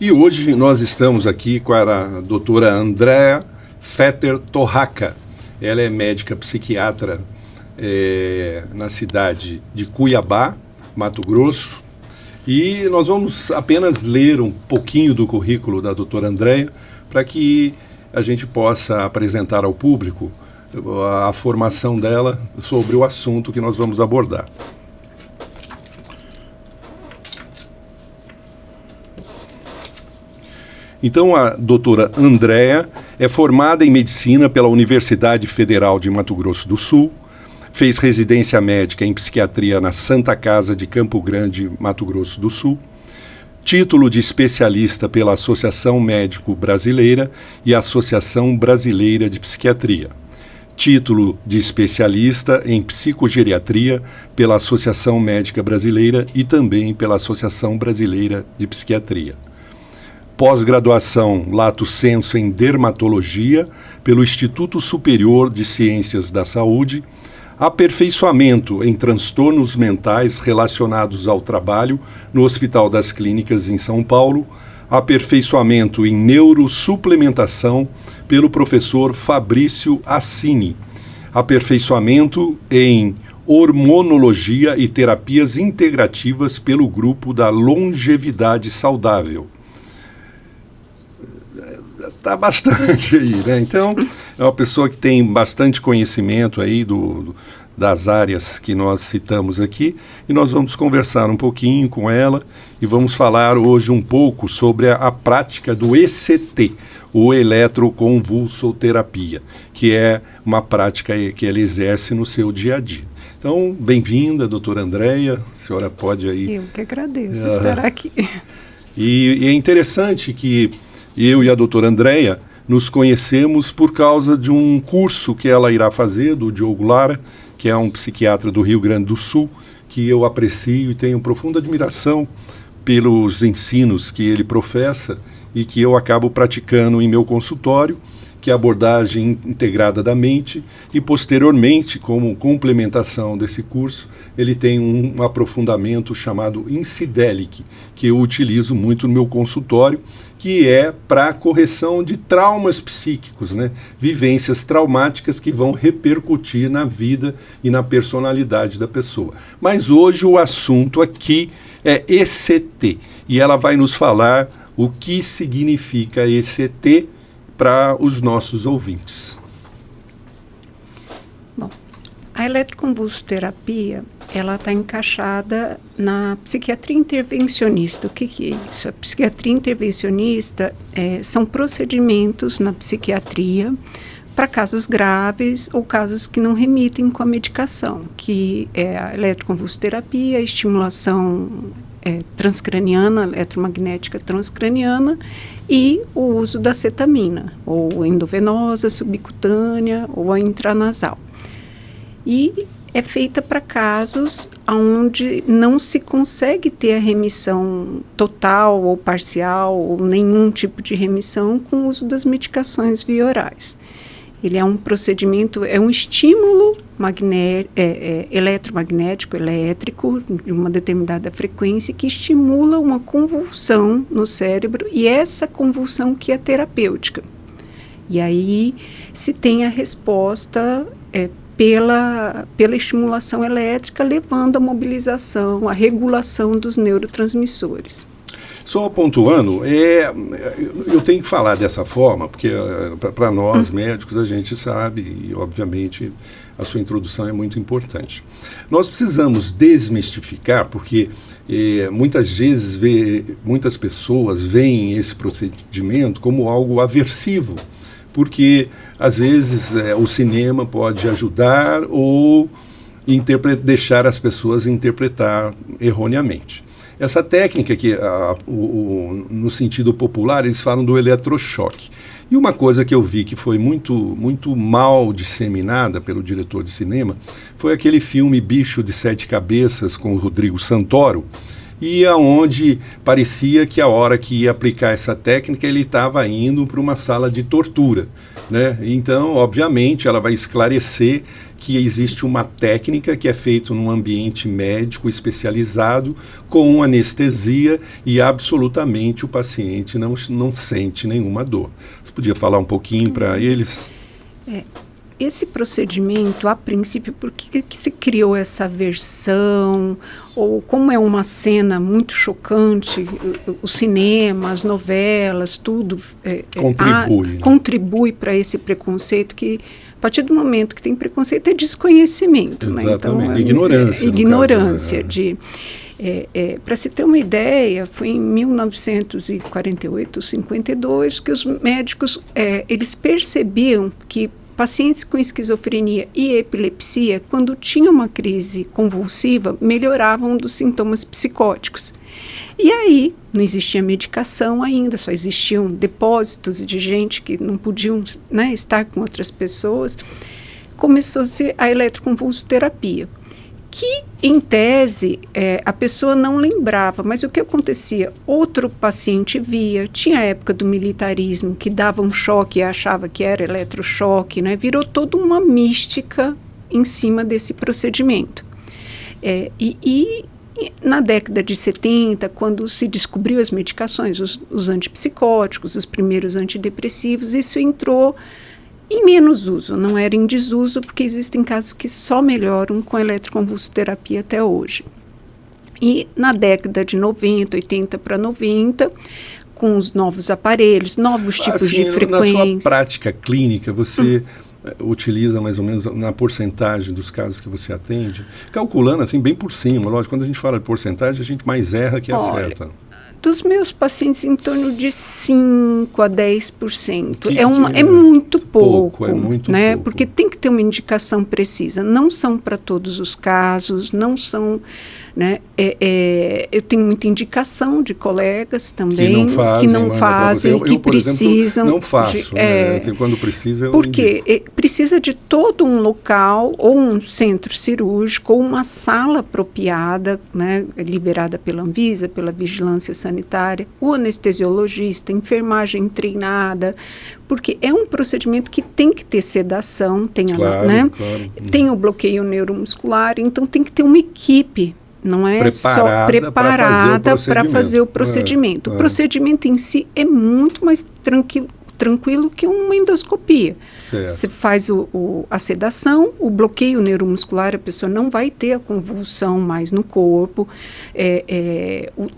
E hoje nós estamos aqui com a doutora Andrea Fetter Torraca. Ela é médica psiquiatra na cidade de Cuiabá, Mato Grosso. E nós vamos apenas ler um pouquinho do currículo da doutora Andrea para que a gente possa apresentar ao público a formação dela sobre o assunto que nós vamos abordar. Então, a doutora Andrea é formada em medicina pela Universidade Federal de Mato Grosso do Sul, fez residência médica em psiquiatria na Santa Casa de Campo Grande, Mato Grosso do Sul, título de especialista pela Associação Médico Brasileira e Associação Brasileira de Psiquiatria, título de especialista em psicogeriatria pela Associação Médica Brasileira e também pela Associação Brasileira de Psiquiatria. Pós-graduação Lato Sensu em Dermatologia pelo Instituto Superior de Ciências da Saúde, aperfeiçoamento em transtornos mentais relacionados ao trabalho no Hospital das Clínicas em São Paulo, aperfeiçoamento em neurosuplementação pelo professor Fabrício Assini, aperfeiçoamento em hormonologia e terapias integrativas pelo grupo da Longevidade Saudável. Tá bastante aí, né? Então, é uma pessoa que tem bastante conhecimento aí das áreas que nós citamos aqui, e nós vamos conversar um pouquinho com ela e vamos falar hoje um pouco sobre a prática do ECT, o eletroconvulsoterapia, que é uma prática que ela exerce no seu dia a dia. Então, bem-vinda, doutora Andrea, a senhora pode aí... Eu que agradeço estar aqui. E é interessante que eu e a doutora Andrea nos conhecemos por causa de um curso que ela irá fazer, do Diogo Lara, que é um psiquiatra do Rio Grande do Sul, que eu aprecio e tenho profunda admiração pelos ensinos que ele professa e que eu acabo praticando em meu consultório, que é a abordagem integrada da mente, e posteriormente, como complementação desse curso, ele tem um aprofundamento chamado Insidelic, que eu utilizo muito no meu consultório, que é para correção de traumas psíquicos, né? Vivências traumáticas que vão repercutir na vida e na personalidade da pessoa. Mas hoje o assunto aqui é ECT, e ela vai nos falar o que significa ECT para os nossos ouvintes. Bom, a eletroconvulsoterapia, ela está encaixada na psiquiatria intervencionista. O que é isso? A psiquiatria intervencionista são procedimentos na psiquiatria para casos graves ou casos que não remitem com a medicação, que é a eletroconvulsoterapia, a estimulação transcraniana, eletromagnética transcraniana, e o uso da cetamina, ou endovenosa, subcutânea, ou a intranasal. E é feita para casos onde não se consegue ter a remissão total ou parcial, ou nenhum tipo de remissão com o uso das medicações via orais. Ele é um procedimento, é um estímulo eletromagnético, elétrico, de uma determinada frequência, que estimula uma convulsão no cérebro, e essa convulsão que é terapêutica. E aí se tem a resposta pela estimulação elétrica, levando à mobilização, à regulação dos neurotransmissores. Só pontuando, eu tenho que falar dessa forma, porque para nós médicos a gente sabe, e obviamente a sua introdução é muito importante. Nós precisamos desmistificar, porque muitas vezes muitas pessoas veem esse procedimento como algo aversivo, porque às vezes o cinema pode ajudar ou deixar as pessoas interpretar erroneamente. Essa técnica que, no sentido popular, eles falam do eletrochoque. E uma coisa que eu vi que foi muito mal disseminada pelo diretor de cinema foi aquele filme Bicho de Sete Cabeças com o Rodrigo Santoro, e aonde parecia que a hora que ia aplicar essa técnica ele estava indo para uma sala de tortura, né? Então, obviamente, ela vai esclarecer que existe uma técnica que é feita num ambiente médico especializado, com anestesia, e absolutamente o paciente não sente nenhuma dor. Você podia falar um pouquinho para eles? Esse procedimento, a princípio, por que se criou essa versão? Ou como é uma cena muito chocante, o cinema, as novelas, tudo contribui para esse preconceito que, a partir do momento que tem preconceito, é desconhecimento. Exatamente, né? Então, ignorância. Ignorância. Para se ter uma ideia, foi em 1948, 52, que os médicos eles percebiam que pacientes com esquizofrenia e epilepsia, quando tinham uma crise convulsiva, melhoravam dos sintomas psicóticos. E aí, não existia medicação ainda, só existiam depósitos de gente que não podiam, né, estar com outras pessoas. Começou-se a eletroconvulsoterapia, que, em tese, a pessoa não lembrava, mas o que acontecia? Outro paciente via, tinha a época do militarismo, que dava um choque e achava que era eletrochoque, né? Virou toda uma mística em cima desse procedimento. E na década de 70, quando se descobriu as medicações, os antipsicóticos, os primeiros antidepressivos, isso entrou em menos uso, não era em desuso, porque existem casos que só melhoram com a eletroconvulsoterapia até hoje. E na década de 90, 80 para 90, com os novos aparelhos, novos tipos de frequência. Na sua prática clínica, você utiliza mais ou menos na porcentagem dos casos que você atende? Calculando assim bem por cima, lógico, quando a gente fala de porcentagem, a gente mais erra que acerta. Dos meus pacientes, em torno de 5 a 10%. É muito pouco. É muito né? pouco. Porque tem que ter uma indicação precisa. Não são para todos os casos, não são... Né? Eu tenho muita indicação de colegas também que não fazem, que precisam. Exemplo, não faço. Quando precisa, eu porque precisa de todo um local, ou um centro cirúrgico, ou uma sala apropriada, né, liberada pela Anvisa, pela Vigilância Sanitária, o anestesiologista, enfermagem treinada, porque é um procedimento que tem que ter sedação, tem o bloqueio neuromuscular, então tem que ter uma equipe. Não é só preparada para fazer o procedimento. O procedimento em si é muito mais tranquilo que uma endoscopia. Certo. Você faz a sedação, o bloqueio neuromuscular, a pessoa não vai ter a convulsão mais no corpo.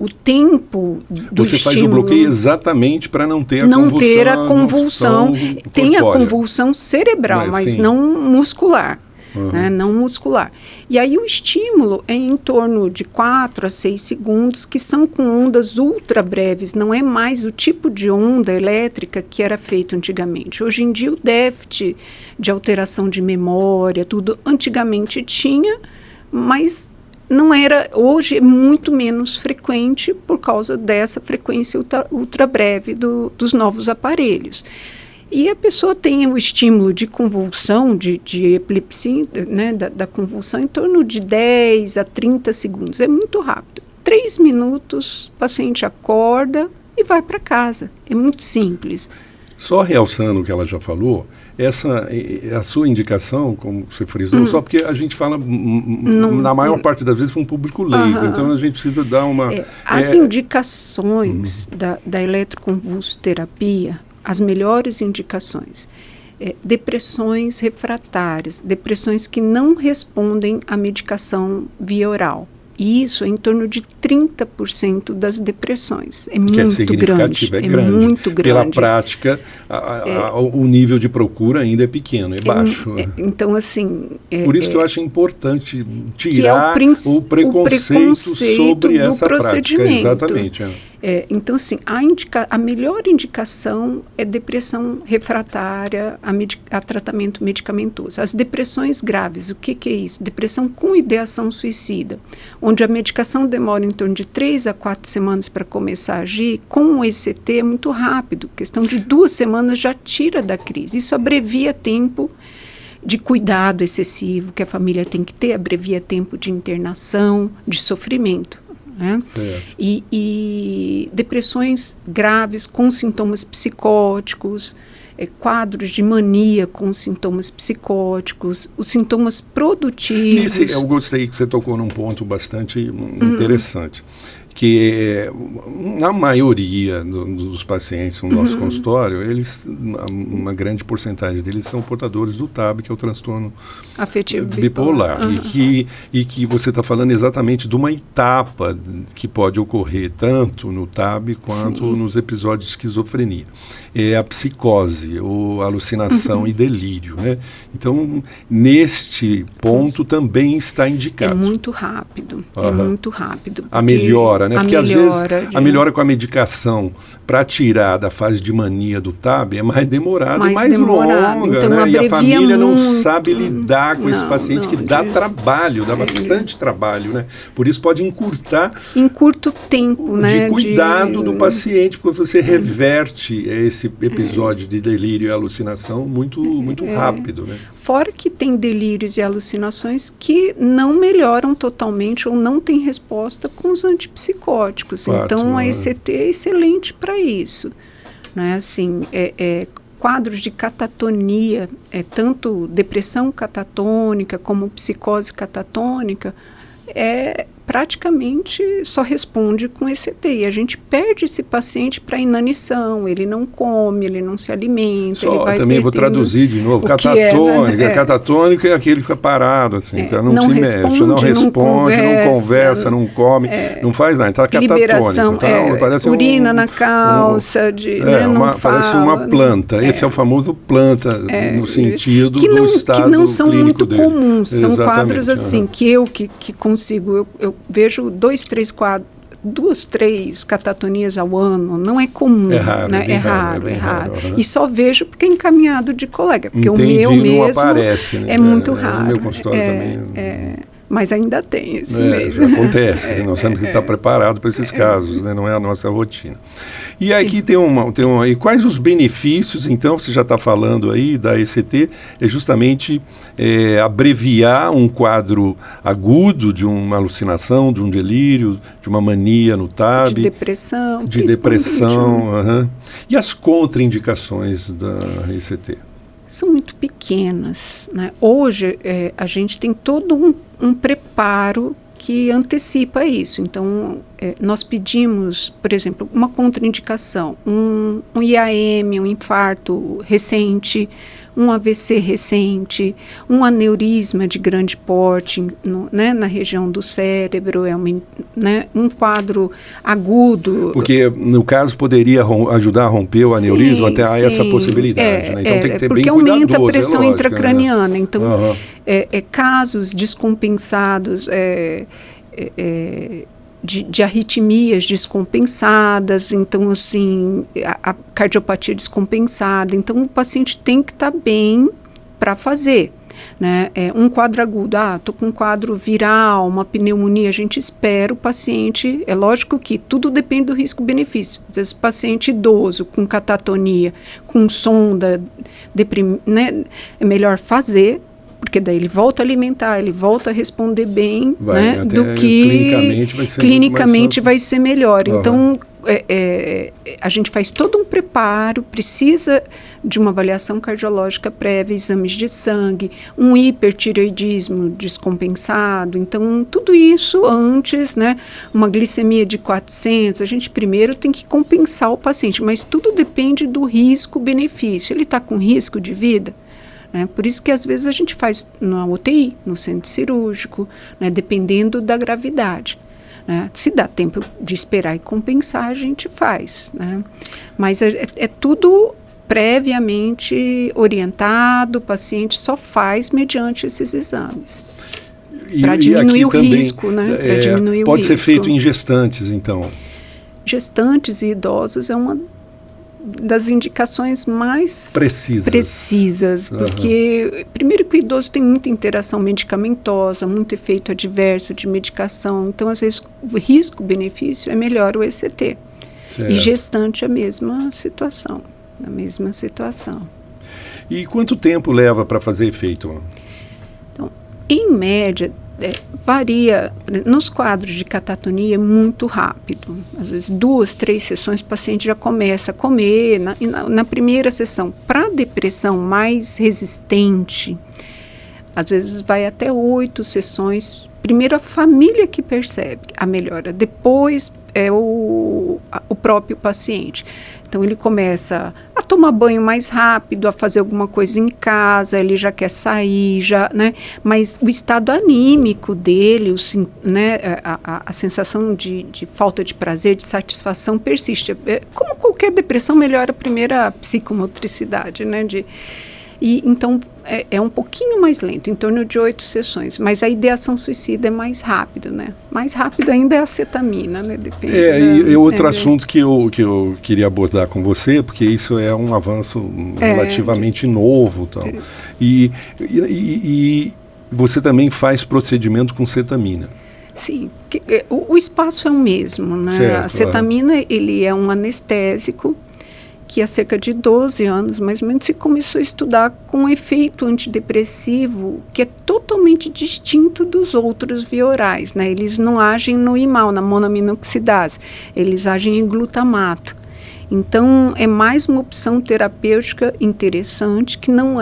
O tempo do Você estímulo... Você faz o bloqueio exatamente para não ter a convulsão. Tem a convulsão cerebral, mas não muscular. Né, não muscular. E aí o estímulo é em torno de 4 a 6 segundos, que são com ondas ultra breves, não é mais o tipo de onda elétrica que era feito antigamente. Hoje em dia o déficit de alteração de memória, tudo, antigamente tinha, mas não era, hoje é muito menos frequente por causa dessa frequência ultra breve dos novos aparelhos. E a pessoa tem o estímulo de convulsão, de epilepsia, né, da convulsão, em torno de 10 a 30 segundos. É muito rápido. 3 minutos, o paciente acorda e vai para casa. É muito simples. Só realçando o que ela já falou, a sua indicação, como você frisou, só porque a gente fala, na maior parte das vezes, para um público leigo. Então, a gente precisa dar uma... As indicações da eletroconvulsoterapia, as melhores indicações, depressões refratárias, depressões que não respondem à medicação via oral. E isso é em torno de 30% das depressões. É muito grande. É muito grande. Pela prática, o nível de procura ainda é pequeno, é baixo. Então, assim... Por isso que eu acho importante tirar o preconceito sobre essa prática. Exatamente. Então, assim, a melhor indicação é depressão refratária a tratamento medicamentoso. As depressões graves, o que é isso? Depressão com ideação suicida, onde a medicação demora em torno de 3 a 4 semanas para começar a agir, com o ECT é muito rápido, questão de 2 semanas já tira da crise. Isso abrevia tempo de cuidado excessivo que a família tem que ter, abrevia tempo de internação, de sofrimento. Né? E depressões graves com sintomas psicóticos, quadros de mania com sintomas psicóticos, os sintomas produtivos. Eu gostei que você tocou num ponto bastante interessante, que na maioria dos pacientes no nosso consultório, uma grande porcentagem deles são portadores do TAB, que é o transtorno afetivo bipolar. E que você está falando exatamente de uma etapa que pode ocorrer tanto no TAB quanto nos episódios de esquizofrenia. É a psicose, ou alucinação e delírio, né? Então, neste ponto também está indicado. É muito rápido, é muito rápido. A melhora, né? Porque às vezes a melhora com a medicação para tirar da fase de mania do TAB é mais demorada e mais longa, então, né? E a família não sabe lidar com esse paciente que dá trabalho, dá bastante trabalho, né? Por isso pode encurtar em curto tempo, né? De cuidado do paciente, porque você reverte esse episódio de delírio e alucinação muito rápido, né? Fora que tem delírios e alucinações que não melhoram totalmente ou não tem resposta com os antipsicóticos. Então, a ECT é excelente para isso, né? Assim, quadros de catatonia, tanto depressão catatônica como psicose catatônica, praticamente só responde com ECT. E a gente perde esse paciente para inanição, ele não come, ele não se alimenta. Ele vai também vou traduzir de novo, catatônica. Catatônica é aquele que fica parado, assim, não se mexe, não responde, não conversa, não come, não faz nada, está catatônico. Liberação, parece urina na calça, não parece fala, uma planta. Esse é o famoso planta, no sentido do estado que não são clínico muito dele. comuns, são Exatamente, quadros assim, que consigo, eu vejo 2, 3 quadros, 2, 3 catatonias ao ano, não é comum, é raro, né? É raro. E só vejo porque é encaminhado de colega, porque o meu não mesmo aparece, né? é muito raro. No meu consultório também. Mas ainda tem isso mesmo. Acontece, nós temos que estar preparados para esses casos, né? Não é a nossa rotina. E aqui tem e quais os benefícios, então, você já está falando aí da ECT, é justamente abreviar um quadro agudo de uma alucinação, de um delírio, de uma mania no TAB. De depressão. E as contraindicações da ECT? São muito pequenas, né? Hoje a gente tem todo um preparo que antecipa isso. Então, nós pedimos, por exemplo, uma contraindicação, um IAM, um infarto recente, um AVC recente, um aneurisma de grande porte na região do cérebro, um quadro agudo. Porque, no caso, poderia ajudar a romper o aneurisma, até há essa possibilidade. Né? Então tem que ter bem cuidadoso. Porque aumenta a pressão intracraniana. Né? Então, casos descompensados, de arritmias descompensadas, então assim, a cardiopatia descompensada, então o paciente tem que estar bem para fazer, né? Um quadro agudo, estou com um quadro viral, uma pneumonia, a gente espera o paciente, é lógico que tudo depende do risco-benefício, às vezes o paciente idoso com catatonia, com sonda, né? É melhor fazer, porque daí ele volta a alimentar, ele volta a responder bem, né, do que clinicamente vai ser melhor. Então, a gente faz todo um preparo, precisa de uma avaliação cardiológica prévia, exames de sangue, um hipertireoidismo descompensado. Então, tudo isso antes, né, uma glicemia de 400, a gente primeiro tem que compensar o paciente, mas tudo depende do risco-benefício. Ele está com risco de vida? Por isso que às vezes a gente faz na UTI, no centro cirúrgico, né, dependendo da gravidade. Né? Se dá tempo de esperar e compensar, a gente faz. Né? Mas é tudo previamente orientado, o paciente só faz mediante esses exames. Para diminuir o risco. Né? Pode ser feito em gestantes, então? Gestantes e idosos é uma das indicações mais precisas, porque primeiro que o idoso tem muita interação medicamentosa, muito efeito adverso de medicação, então às vezes o risco-benefício é melhor o ECT. Certo. E gestante a mesma situação. E quanto tempo leva para fazer efeito? Então, em média, varia. Nos quadros de catatonia é muito rápido. Às vezes 2, 3 sessões o paciente já começa a comer. Na primeira sessão, para depressão mais resistente, às vezes vai até 8 sessões. Primeiro a família que percebe a melhora, depois é o próprio paciente. Então ele começa a tomar banho mais rápido, a fazer alguma coisa em casa, ele já quer sair, né? Mas o estado anímico dele, né? a sensação de falta de prazer, de satisfação persiste. Como qualquer depressão, melhora a primeira psicomotricidade, né? E então é um pouquinho mais lento, em torno de 8 sessões, mas a ideação suicida é mais rápido, né? Mais rápido ainda é a cetamina, né? Depende e outro assunto que eu queria abordar com você, porque isso é um avanço relativamente novo, tal. E você também faz procedimento com cetamina. Sim, o espaço é o mesmo, né? Certo, a cetamina, ele é um anestésico que há cerca de 12 anos, mais ou menos, se começou a estudar com um efeito antidepressivo que é totalmente distinto dos outros viorais, né? Eles não agem no imal, na monoaminoxidase, eles agem em glutamato. Então, é mais uma opção terapêutica interessante, que não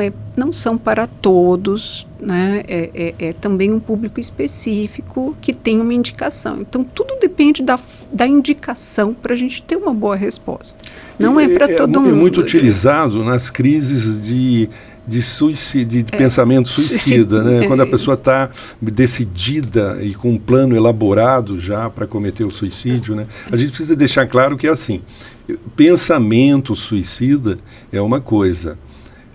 são para todos, né? É também um público específico que tem uma indicação. Então, tudo depende da indicação para a gente ter uma boa resposta. Não é para todo mundo. É muito utilizado nas crises de suicídio, de pensamento suicida, né? Quando a pessoa está decidida e com um plano elaborado já para cometer o suicídio, né? A gente precisa deixar claro que é assim, pensamento suicida é uma coisa.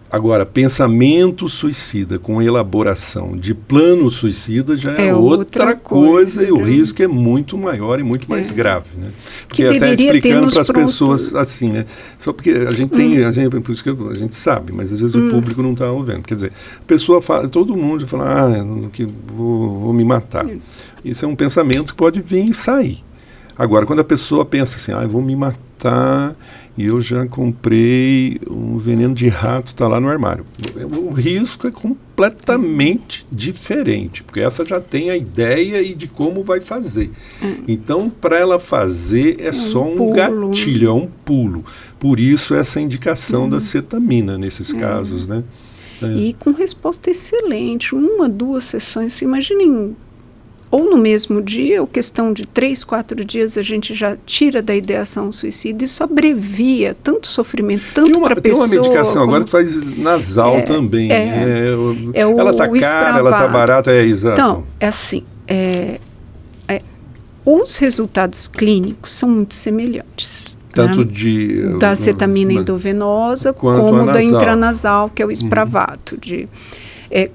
Agora, pensamento suicida com elaboração de plano suicida já é outra coisa, e o risco é muito maior e muito mais grave, né? Porque até explicando para as pessoas assim, né? Só porque a gente tem, por isso que a gente sabe, mas às vezes o público não está ouvindo. Quer dizer, a pessoa fala, todo mundo fala, vou me matar. Isso é um pensamento que pode vir e sair. Agora, quando a pessoa pensa assim, vou me matar e eu já comprei um veneno de rato, está lá no armário. O risco é completamente diferente, porque essa já tem a ideia e de como vai fazer. Então, para ela fazer é só um gatilho, é um pulo. Por isso essa indicação da cetamina nesses casos, né? E com resposta excelente, 1, 2 sessões, imaginem, ou no mesmo dia, ou questão de 3, 4 dias, a gente já tira da ideação suicida. Isso abrevia tanto sofrimento, tanto para a pessoa. Tem uma medicação agora que faz nasal também. Ela está cara, ela está barata, exato. Então, é assim, os resultados clínicos são muito semelhantes. Tanto da cetamina endovenosa como da intranasal, que é o Spravato.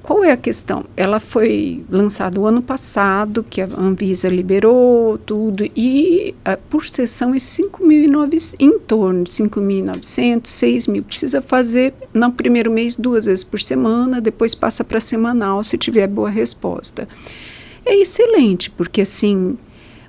Qual é a questão? Ela foi lançada o ano passado, que a Anvisa liberou tudo, e por sessão é 5.900, em torno de 5.900, 6.000. Precisa fazer no primeiro mês 2 vezes por semana, depois passa para semanal, se tiver boa resposta. É excelente, porque assim,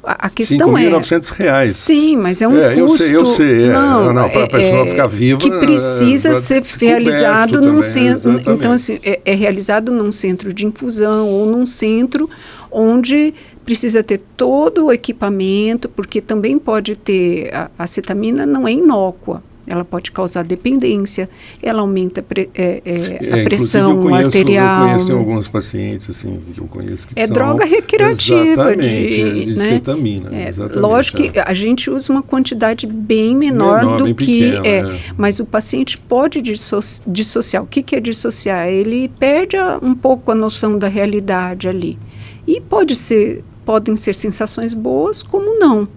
a questão é... R$5.900. Sim, mas é um custo... Eu sei. Não, para a pessoa ficar viva... Que precisa ser realizado num centro... Então, assim, é realizado num centro de infusão ou num centro onde precisa ter todo o equipamento, porque também pode ter... A cetamina não é inócua. Ela pode causar dependência, ela aumenta a pressão arterial. Eu conheço alguns pacientes assim, que eu conheço que são... droga recreativa de né? cetamina. Lógico que a gente usa uma quantidade bem menor do que... Mas o paciente pode dissociar. O que é dissociar? Ele perde um pouco a noção da realidade ali. E podem ser sensações boas, como não.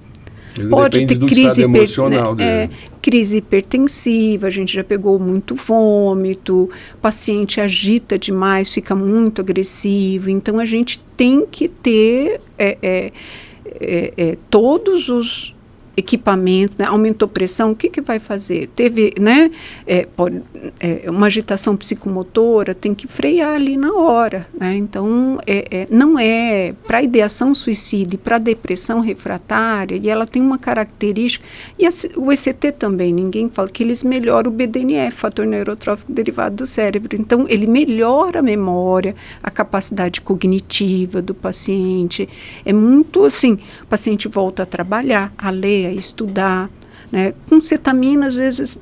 Pode ter crise emocional dele. Crise hipertensiva, a gente já pegou muito vômito, o paciente agita demais, fica muito agressivo. Então, a gente tem que ter todos equipamento, né? Aumentou pressão, o que vai fazer? Teve, né, uma agitação psicomotora, tem que frear ali na hora, né? Então, não é para ideação suicida e para depressão refratária, e ela tem uma característica, e o ECT também, ninguém fala que eles melhoram o BDNF, fator neurotrófico derivado do cérebro. Então, ele melhora a memória, a capacidade cognitiva do paciente. É muito assim, o paciente volta a trabalhar, a ler, a estudar, né? Com cetamina, às vezes,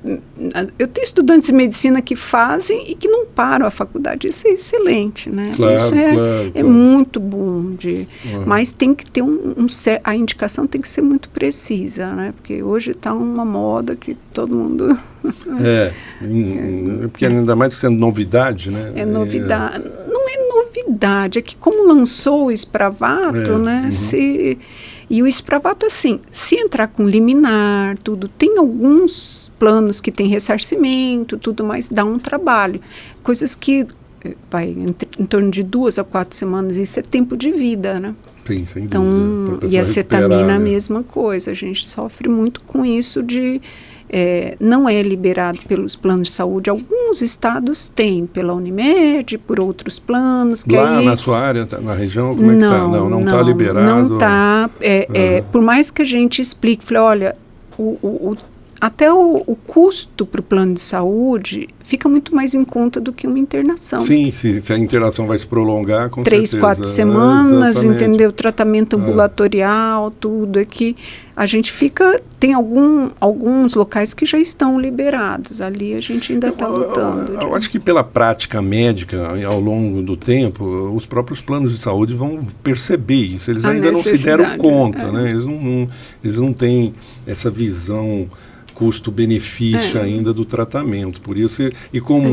eu tenho estudantes de medicina que fazem e que não param a faculdade. Isso é excelente, né? Claro, isso é muito bom. Mas tem que ter a indicação tem que ser muito precisa, né? Porque hoje está uma moda que todo mundo... porque ainda mais sendo novidade, né? É novidade. Não é novidade, é que como lançou o Spravato, né? E o Spravato, assim, se entrar com liminar, tudo, tem alguns planos que tem ressarcimento, tudo mais, dá um trabalho. Coisas que vai em torno de 2 a 4 semanas, isso é tempo de vida, né? Sim, sem então, dúvida. E a cetamina, a mesma coisa. A gente sofre muito com isso de... não é liberado pelos planos de saúde. Alguns estados têm, pela Unimed, por outros planos. Que lá aí, na sua área, na região, como é que está? Não está liberado? Não está. Por mais que a gente explique, falei, olha, até o custo para o plano de saúde fica muito mais em conta do que uma internação. Sim, se a internação vai se prolongar, com 3, 4 semanas, entendeu? Tratamento ambulatorial, tudo. É que a gente tem alguns locais que já estão liberados. Ali a gente ainda está lutando. Eu acho que pela prática médica, ao longo do tempo, os próprios planos de saúde vão perceber isso. Eles ainda não se deram conta, né? Eles não têm essa visão custo-benefício ainda do tratamento. Por isso, e como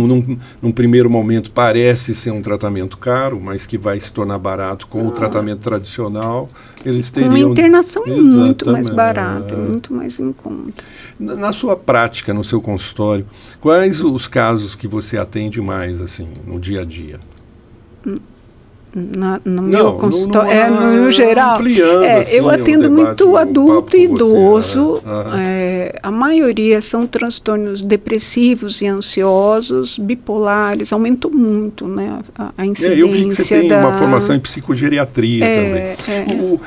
num primeiro momento parece ser um tratamento caro, mas que vai se tornar barato com o tratamento tradicional, eles teriam... Uma internação é muito mais barata, é muito mais em conta. Na sua prática, no seu consultório, quais os casos que você atende mais, assim, no dia a dia? No meu consultório, no geral, assim, eu atendo muito adulto e idoso. A maioria são transtornos depressivos e ansiosos, bipolares. Aumentou muito, né, a incidência. Eu vi que você tem uma formação em psicogeriatria também.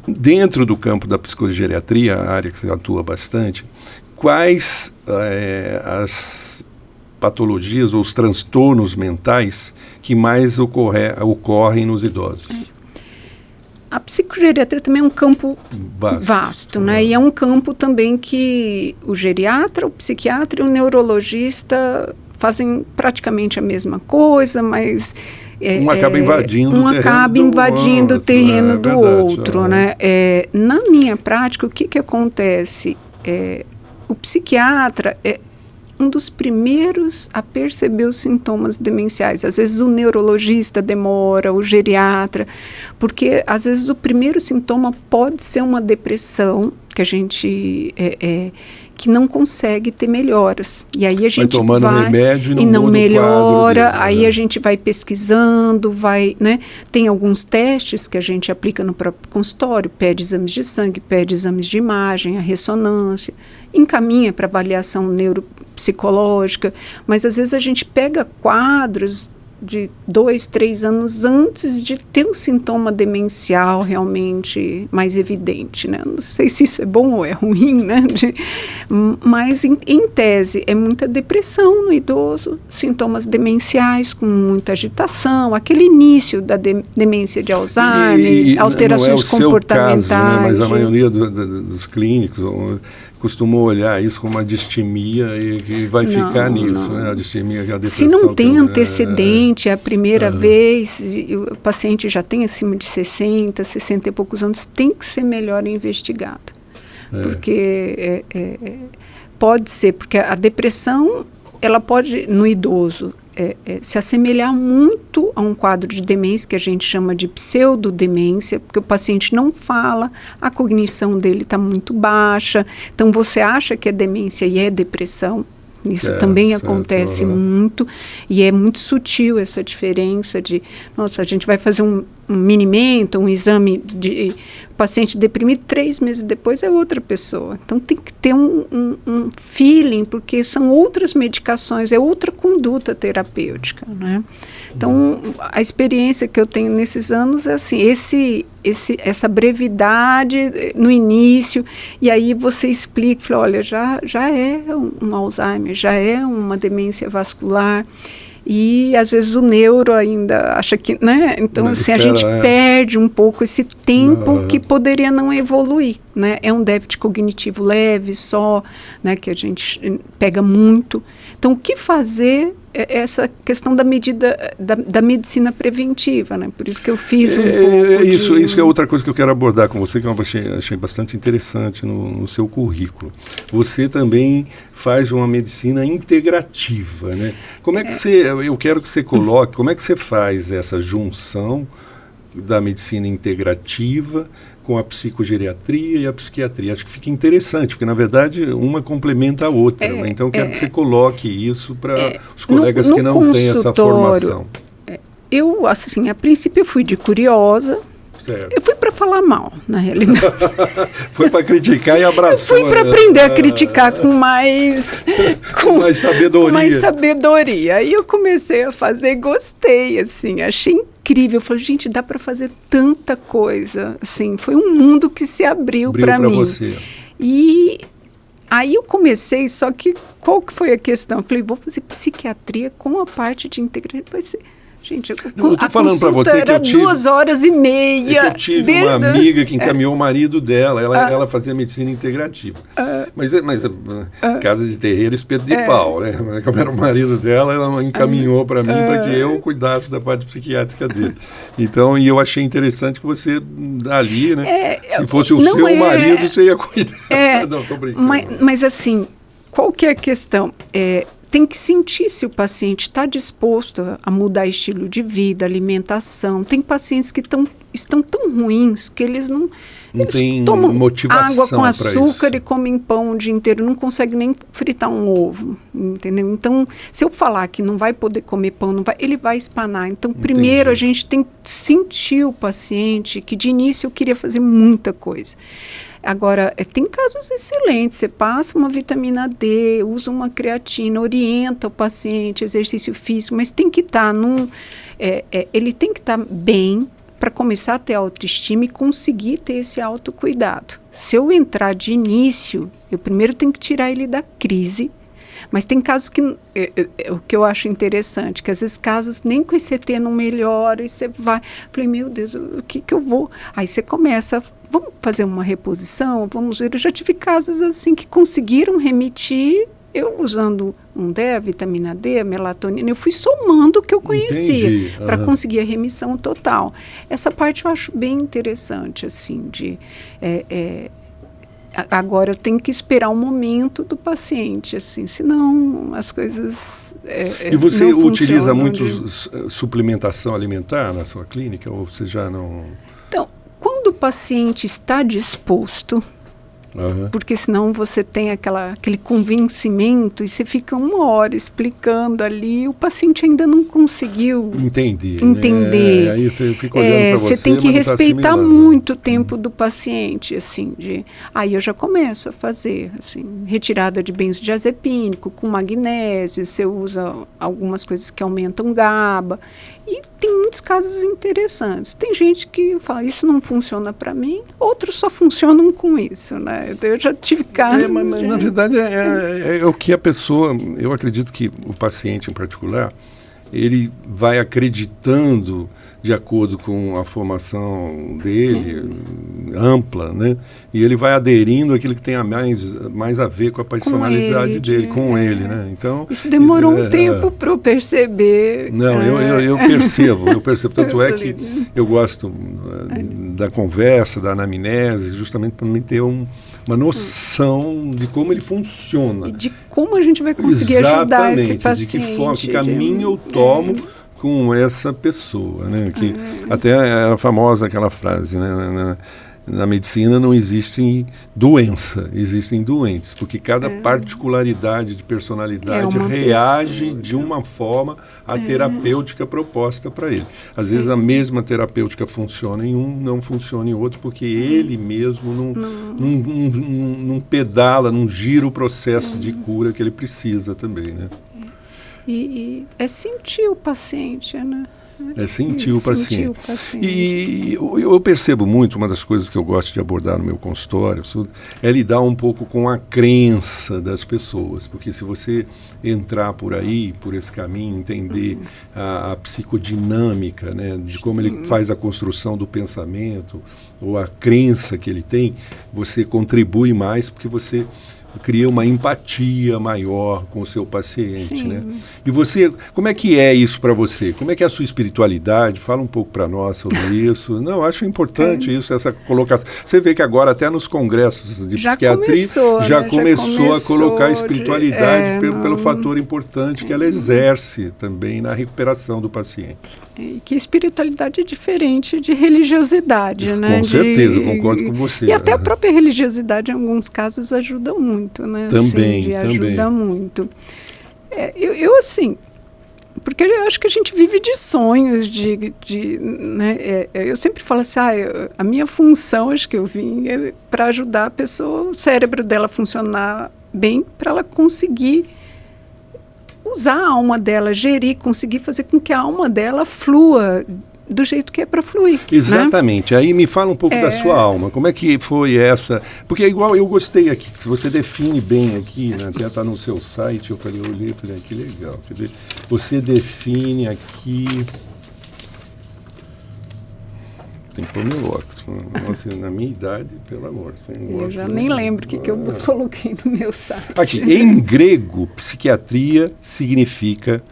Dentro do campo da psicogeriatria, a área que você atua bastante, quais as patologias ou os transtornos mentais que mais ocorrem nos idosos? A psicogeriatria também é um campo vasto, né? E é um campo também que o geriatra, o psiquiatra e o neurologista fazem praticamente a mesma coisa, mas... Um acaba invadindo o terreno do outro, né? Na minha prática, o que acontece? O psiquiatra um dos primeiros a perceber os sintomas demenciais. Às vezes o neurologista demora, o geriatra, porque às vezes o primeiro sintoma pode ser uma depressão, que a gente que não consegue ter melhoras. E aí a gente vai tomando remédio e não melhora, dele, aí a gente vai pesquisando, né? Tem alguns testes que a gente aplica no próprio consultório, pede exames de sangue, pede exames de imagem, a ressonância, encaminha para avaliação neuropsicológica, mas às vezes a gente pega quadros de 2, 3 anos antes de ter um sintoma demencial realmente mais evidente, né? Não sei se isso é bom ou é ruim, né? Mas, em tese, é muita depressão no idoso, sintomas demenciais com muita agitação, aquele início da demência de Alzheimer, alterações comportamentais. Caso, né? Mas a maioria dos clínicos costumou olhar isso como uma distimia e que vai ficar nisso, né? A distimia, a depressão. Se não tem antecedente, a primeira vez, o paciente já tem acima de 60 e poucos anos, tem que ser melhor investigado. Porque pode ser, porque a depressão, ela pode, no idoso, se assemelhar muito a um quadro de demência, que a gente chama de pseudodemência, porque o paciente não fala, a cognição dele está muito baixa, então você acha que é demência e é depressão. Isso também acontece muito, e é muito sutil essa diferença de, nossa, a gente vai fazer minimento, um exame de paciente deprimido, 3 meses depois é outra pessoa. Então tem que ter um feeling, porque são outras medicações, é outra conduta terapêutica, né? Então a experiência que eu tenho nesses anos é assim, essa brevidade no início, e aí você explica, fala, olha, já é um Alzheimer, já é uma demência vascular. E às vezes o neuro ainda acha que, né? Então assim, a gente perde um pouco esse tempo que poderia não evoluir, né? É um déficit cognitivo leve só, né? Que a gente pega muito. Então o que fazer é essa questão da medida da medicina preventiva, né? Por isso que eu fiz pouco isso é outra coisa que eu quero abordar com você, que eu achei bastante interessante no seu currículo. Você também faz uma medicina integrativa, né? Como é que eu quero que você coloque, como é que você faz essa junção da medicina integrativa com a psicogeriatria e a psiquiatria? Acho que fica interessante, porque na verdade uma complementa a outra, né? Então eu quero que você coloque isso para os colegas que não têm essa formação. Eu, assim, a princípio eu fui de curiosa. Certo. Eu fui para falar mal, na realidade. Foi para criticar e abraçou. Eu fui para aprender a criticar com mais sabedoria. Com mais sabedoria. Aí eu comecei a fazer, gostei, assim, achei incrível. Eu falei, gente, dá para fazer tanta coisa. Assim, foi um mundo que se abriu para mim. Você. E aí eu comecei, só que qual que foi a questão? Eu falei, vou fazer psiquiatria com a parte de integração. Gente, eu estou falando para você que eu tive 2 horas e meia. Eu tive uma amiga que encaminhou o marido dela. Ela fazia medicina integrativa. Mas casa de terreiro, espeto de pau, né? Como era o marido dela, ela encaminhou para mim para que eu cuidasse da parte psiquiátrica dele. Então, e eu achei interessante que você ali, né? Se fosse o seu marido, você ia cuidar. Não, estou brincando. Mas assim, qual que é a questão? Tem que sentir se o paciente está disposto a mudar estilo de vida, alimentação. Tem pacientes que estão tão ruins que eles não tem tomam motivação água com açúcar isso. E comem pão o dia inteiro, não conseguem nem fritar um ovo, entendeu? Então, se eu falar que não vai poder comer pão, ele vai espanar. Então, primeiro a gente tem que sentir o paciente, que de início eu queria fazer muita coisa. Agora, tem casos excelentes, você passa uma vitamina D, usa uma creatina, orienta o paciente, exercício físico, mas tem que estar ele tem que estar bem para começar a ter autoestima e conseguir ter esse autocuidado. Se eu entrar de início, eu primeiro tenho que tirar ele da crise. Mas tem casos que, o que eu acho interessante, que às vezes casos nem com esse ET não melhora, e você vai, falei, meu Deus, o que eu vou? Aí você começa, vamos fazer uma reposição, vamos ver, eu já tive casos assim que conseguiram remitir, eu usando um D, a vitamina D, a melatonina, eu fui somando o que eu conhecia para conseguir a remissão total. Essa parte eu acho bem interessante, assim, agora eu tenho que esperar o momento do paciente, assim, senão as coisas E você utiliza muito suplementação alimentar na sua clínica, ou você já não... Então, quando o paciente está disposto, porque senão você tem aquele convencimento e você fica 1 hora explicando ali, o paciente ainda não conseguiu entender. Né? Aí você fica olhando para você, tem que respeitar muito o tempo do paciente, assim, aí eu já começo a fazer, assim, retirada de benzodiazepínico com magnésio, você usa algumas coisas que aumentam GABA, e tem muitos casos interessantes. Tem gente que fala, isso não funciona para mim, outros só funcionam com isso, né? Eu já tive casos... mas na verdade é o que a pessoa, eu acredito que o paciente em particular, ele vai acreditando de acordo com a formação dele, ampla, né? E ele vai aderindo àquilo que tem mais a ver com a personalidade dele, com ele, né? Então, isso demorou um tempo para eu perceber. Não, eu percebo. Tanto é que eu gosto da conversa, da anamnese, justamente para mim ter uma noção de como ele funciona. E de como a gente vai conseguir ajudar esse paciente. De que forma, que caminho eu tomo com essa pessoa, né? Que até é famosa aquela frase, né? Na medicina não existe doença, existem doentes, porque cada particularidade de personalidade reage de uma forma à terapêutica proposta para ele. Às vezes a mesma terapêutica funciona em um, não funciona em outro, porque ele mesmo não pedala, não gira o processo de cura que ele precisa também, né? E é sentir o paciente, né? É sentir o paciente. E eu percebo muito, uma das coisas que eu gosto de abordar no meu consultório é lidar um pouco com a crença das pessoas, porque se você entrar por aí, por esse caminho, entender a psicodinâmica, né, de como ele faz a construção do pensamento, ou a crença que ele tem, você contribui mais, porque você cria uma empatia maior com o seu paciente, né? E você, como é que é isso para você? Como é que é a sua espiritualidade? Fala um pouco para nós sobre isso. Não, acho importante isso, essa colocação. Você vê que agora até nos congressos de psiquiatria já começou a colocar a espiritualidade pelo fator importante que ela exerce também na recuperação do paciente. Que espiritualidade é diferente de religiosidade, né? Com certeza, eu concordo com você. E até a própria religiosidade, em alguns casos, ajuda muito, né? Também, ajuda muito. Eu assim, porque eu acho que a gente vive de sonhos, né? Eu sempre falo assim, a minha função, acho que eu vim, é para ajudar a pessoa, o cérebro dela funcionar bem, para ela conseguir usar a alma dela, gerir, conseguir fazer com que a alma dela flua do jeito que é para fluir. Exatamente. Né? Aí me fala um pouco da sua alma. Como é que foi essa? Porque é igual, eu gostei aqui, se você define bem aqui, né, até está no seu site, eu olhei e falei, que legal. Quer dizer, você define aqui... Tem que pôr meu óculos. Nossa, na minha idade, pelo amor. Eu já nem lembro o que eu coloquei no meu site. Aqui, em grego, psiquiatria significa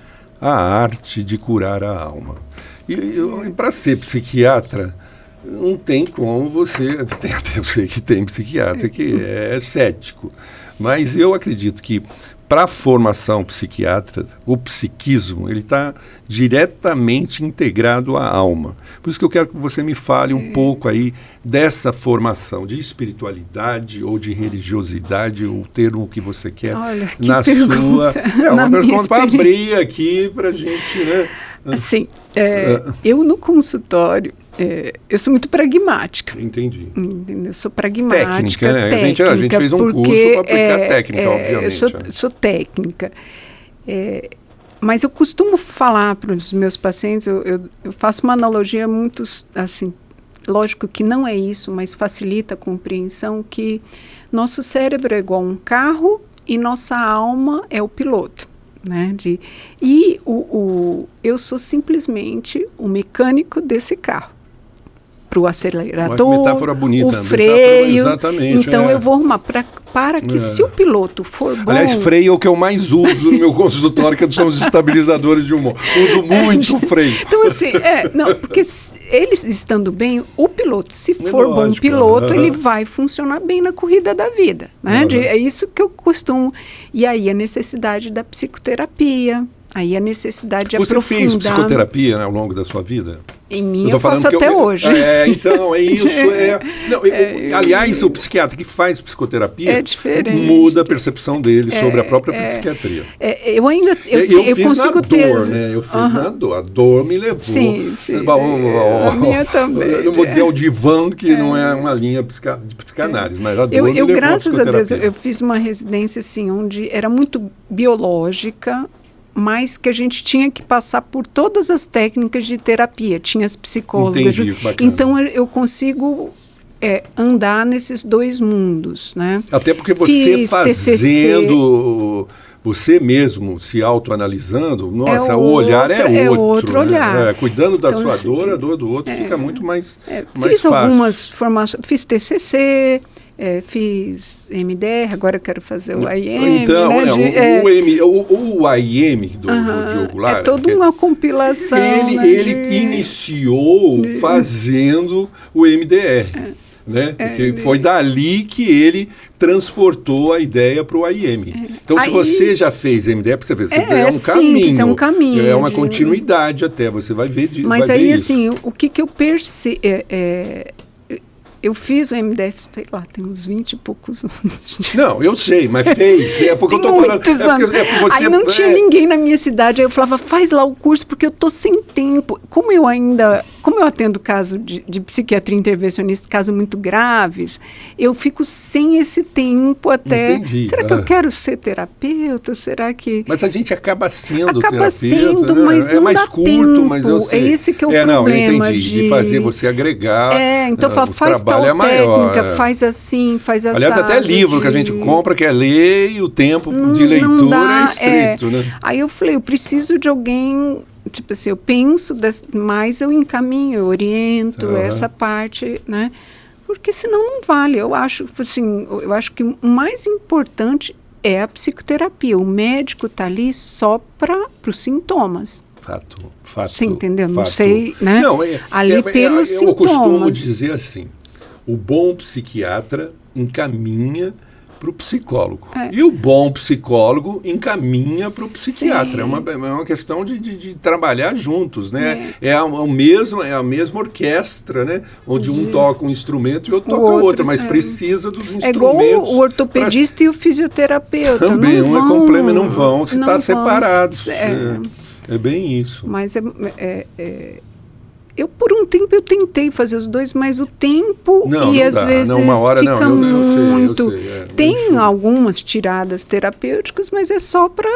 a arte de curar a alma. E para ser psiquiatra, não tem como você... Tem até eu sei que tem psiquiatra que é cético. Mas eu acredito que para a formação psiquiátrica, o psiquismo, ele está diretamente integrado à alma. Por isso que eu quero que você me fale um pouco aí dessa formação de espiritualidade ou de religiosidade, ou o termo que você quer. Olha, que na pergunta. Sua... É uma pergunta para abrir aqui para a gente, né? Assim, eu no consultório, eu sou muito pragmática. Entendi. Entendeu? Eu sou pragmática. Técnica, né? A gente fez um curso para aplicar técnica, obviamente. Eu sou técnica. Mas eu costumo falar para os meus pacientes, eu faço uma analogia muito, assim, lógico que não é isso, mas facilita a compreensão, que nosso cérebro é igual a um carro e nossa alma é o piloto. Né, eu sou simplesmente o mecânico desse carro. Para o acelerador, metáfora bonita, o freio. Exatamente. Então eu vou arrumar para que se o piloto for bom... Aliás, freio é o que eu mais uso no meu consultório, que são os estabilizadores de humor. Uso muito freio. Então assim, não, porque eles estando bem, o piloto, se for bom piloto, ele vai funcionar bem na corrida da vida. Né? É isso que eu costumo... E aí a necessidade da psicoterapia, aí a necessidade de aprofundar... Você fez psicoterapia, né, ao longo da sua vida? Em mim eu faço até hoje. Então, é isso. Aliás, o psiquiatra que faz psicoterapia muda a percepção dele sobre a própria psiquiatria. Eu ainda... Eu fiz consigo na dor, né? Eu fiz na dor. A dor me levou. Sim. A minha também. Eu não vou dizer o divã, que não é uma linha de psicanálise, mas a dor me levou graças a Deus, eu fiz uma residência assim, onde era muito biológica, mas que a gente tinha que passar por todas as técnicas de terapia. Tinha as psicólogas. Entendi, então eu consigo andar nesses dois mundos, né? Até porque você fazendo... Você mesmo se autoanalisando, nossa, o olhar é outro. Olhar. Cuidando da sua dor, a dor do outro fica muito mais fiz fácil. Algumas formações, fiz TCC, fiz MDR, agora eu quero fazer o AIM. Então, né, o AIM do Diogo Lara... É toda uma compilação. Ele iniciou fazendo o MDR. Né? Porque foi dali que ele transportou a ideia para o AIM. Então, se você já fez MDR, você vê, é um caminho. É um caminho. É uma continuidade até, você vai ver. Mas aí, assim, o que eu percebo... eu fiz o MDS, sei lá, tem uns 20 e poucos anos. Não, eu sei, mas fez. É porque tem eu tô muitos anos. Aí não tinha ninguém na minha cidade, aí eu falava, faz lá o curso, porque eu tô sem tempo. Como eu atendo caso de psiquiatria intervencionista, casos muito graves, eu fico sem esse tempo até... Entendi. Será que eu quero ser terapeuta? Será que... Mas a gente acaba sendo acaba terapeuta, sendo, né? mas não mais dá curto, tempo. mas eu sei. É esse que é o não, eu problema. entendi. De fazer você agregar. Então faz tal técnica, faz assim, faz assado. Aliás, até livro que a gente compra, quer ler, e o tempo de leitura é estreito, né? Aí eu falei, eu preciso de alguém, tipo assim, eu penso, mas eu encaminho, eu oriento essa parte, né? Porque senão não vale. Eu acho que o mais importante é a psicoterapia. O médico está ali só para os sintomas. Fato. Você entendeu? Fato. Não sei, né? Não, ali pelos sintomas. Eu costumo dizer assim, o bom psiquiatra encaminha para o psicólogo. E o bom psicólogo encaminha para o psiquiatra. É uma questão de trabalhar juntos, né? É a mesma orquestra, né? Onde um toca um instrumento e outro toca o outro, mas precisa dos instrumentos. É igual o ortopedista e o fisioterapeuta. Também, não um vão, é complemento, não vão se estar separados. É bem isso. Mas eu, por um tempo, eu tentei fazer os dois, mas o tempo às vezes uma hora, fica muito... Eu sei, Tem algumas tiradas terapêuticas, mas é só para...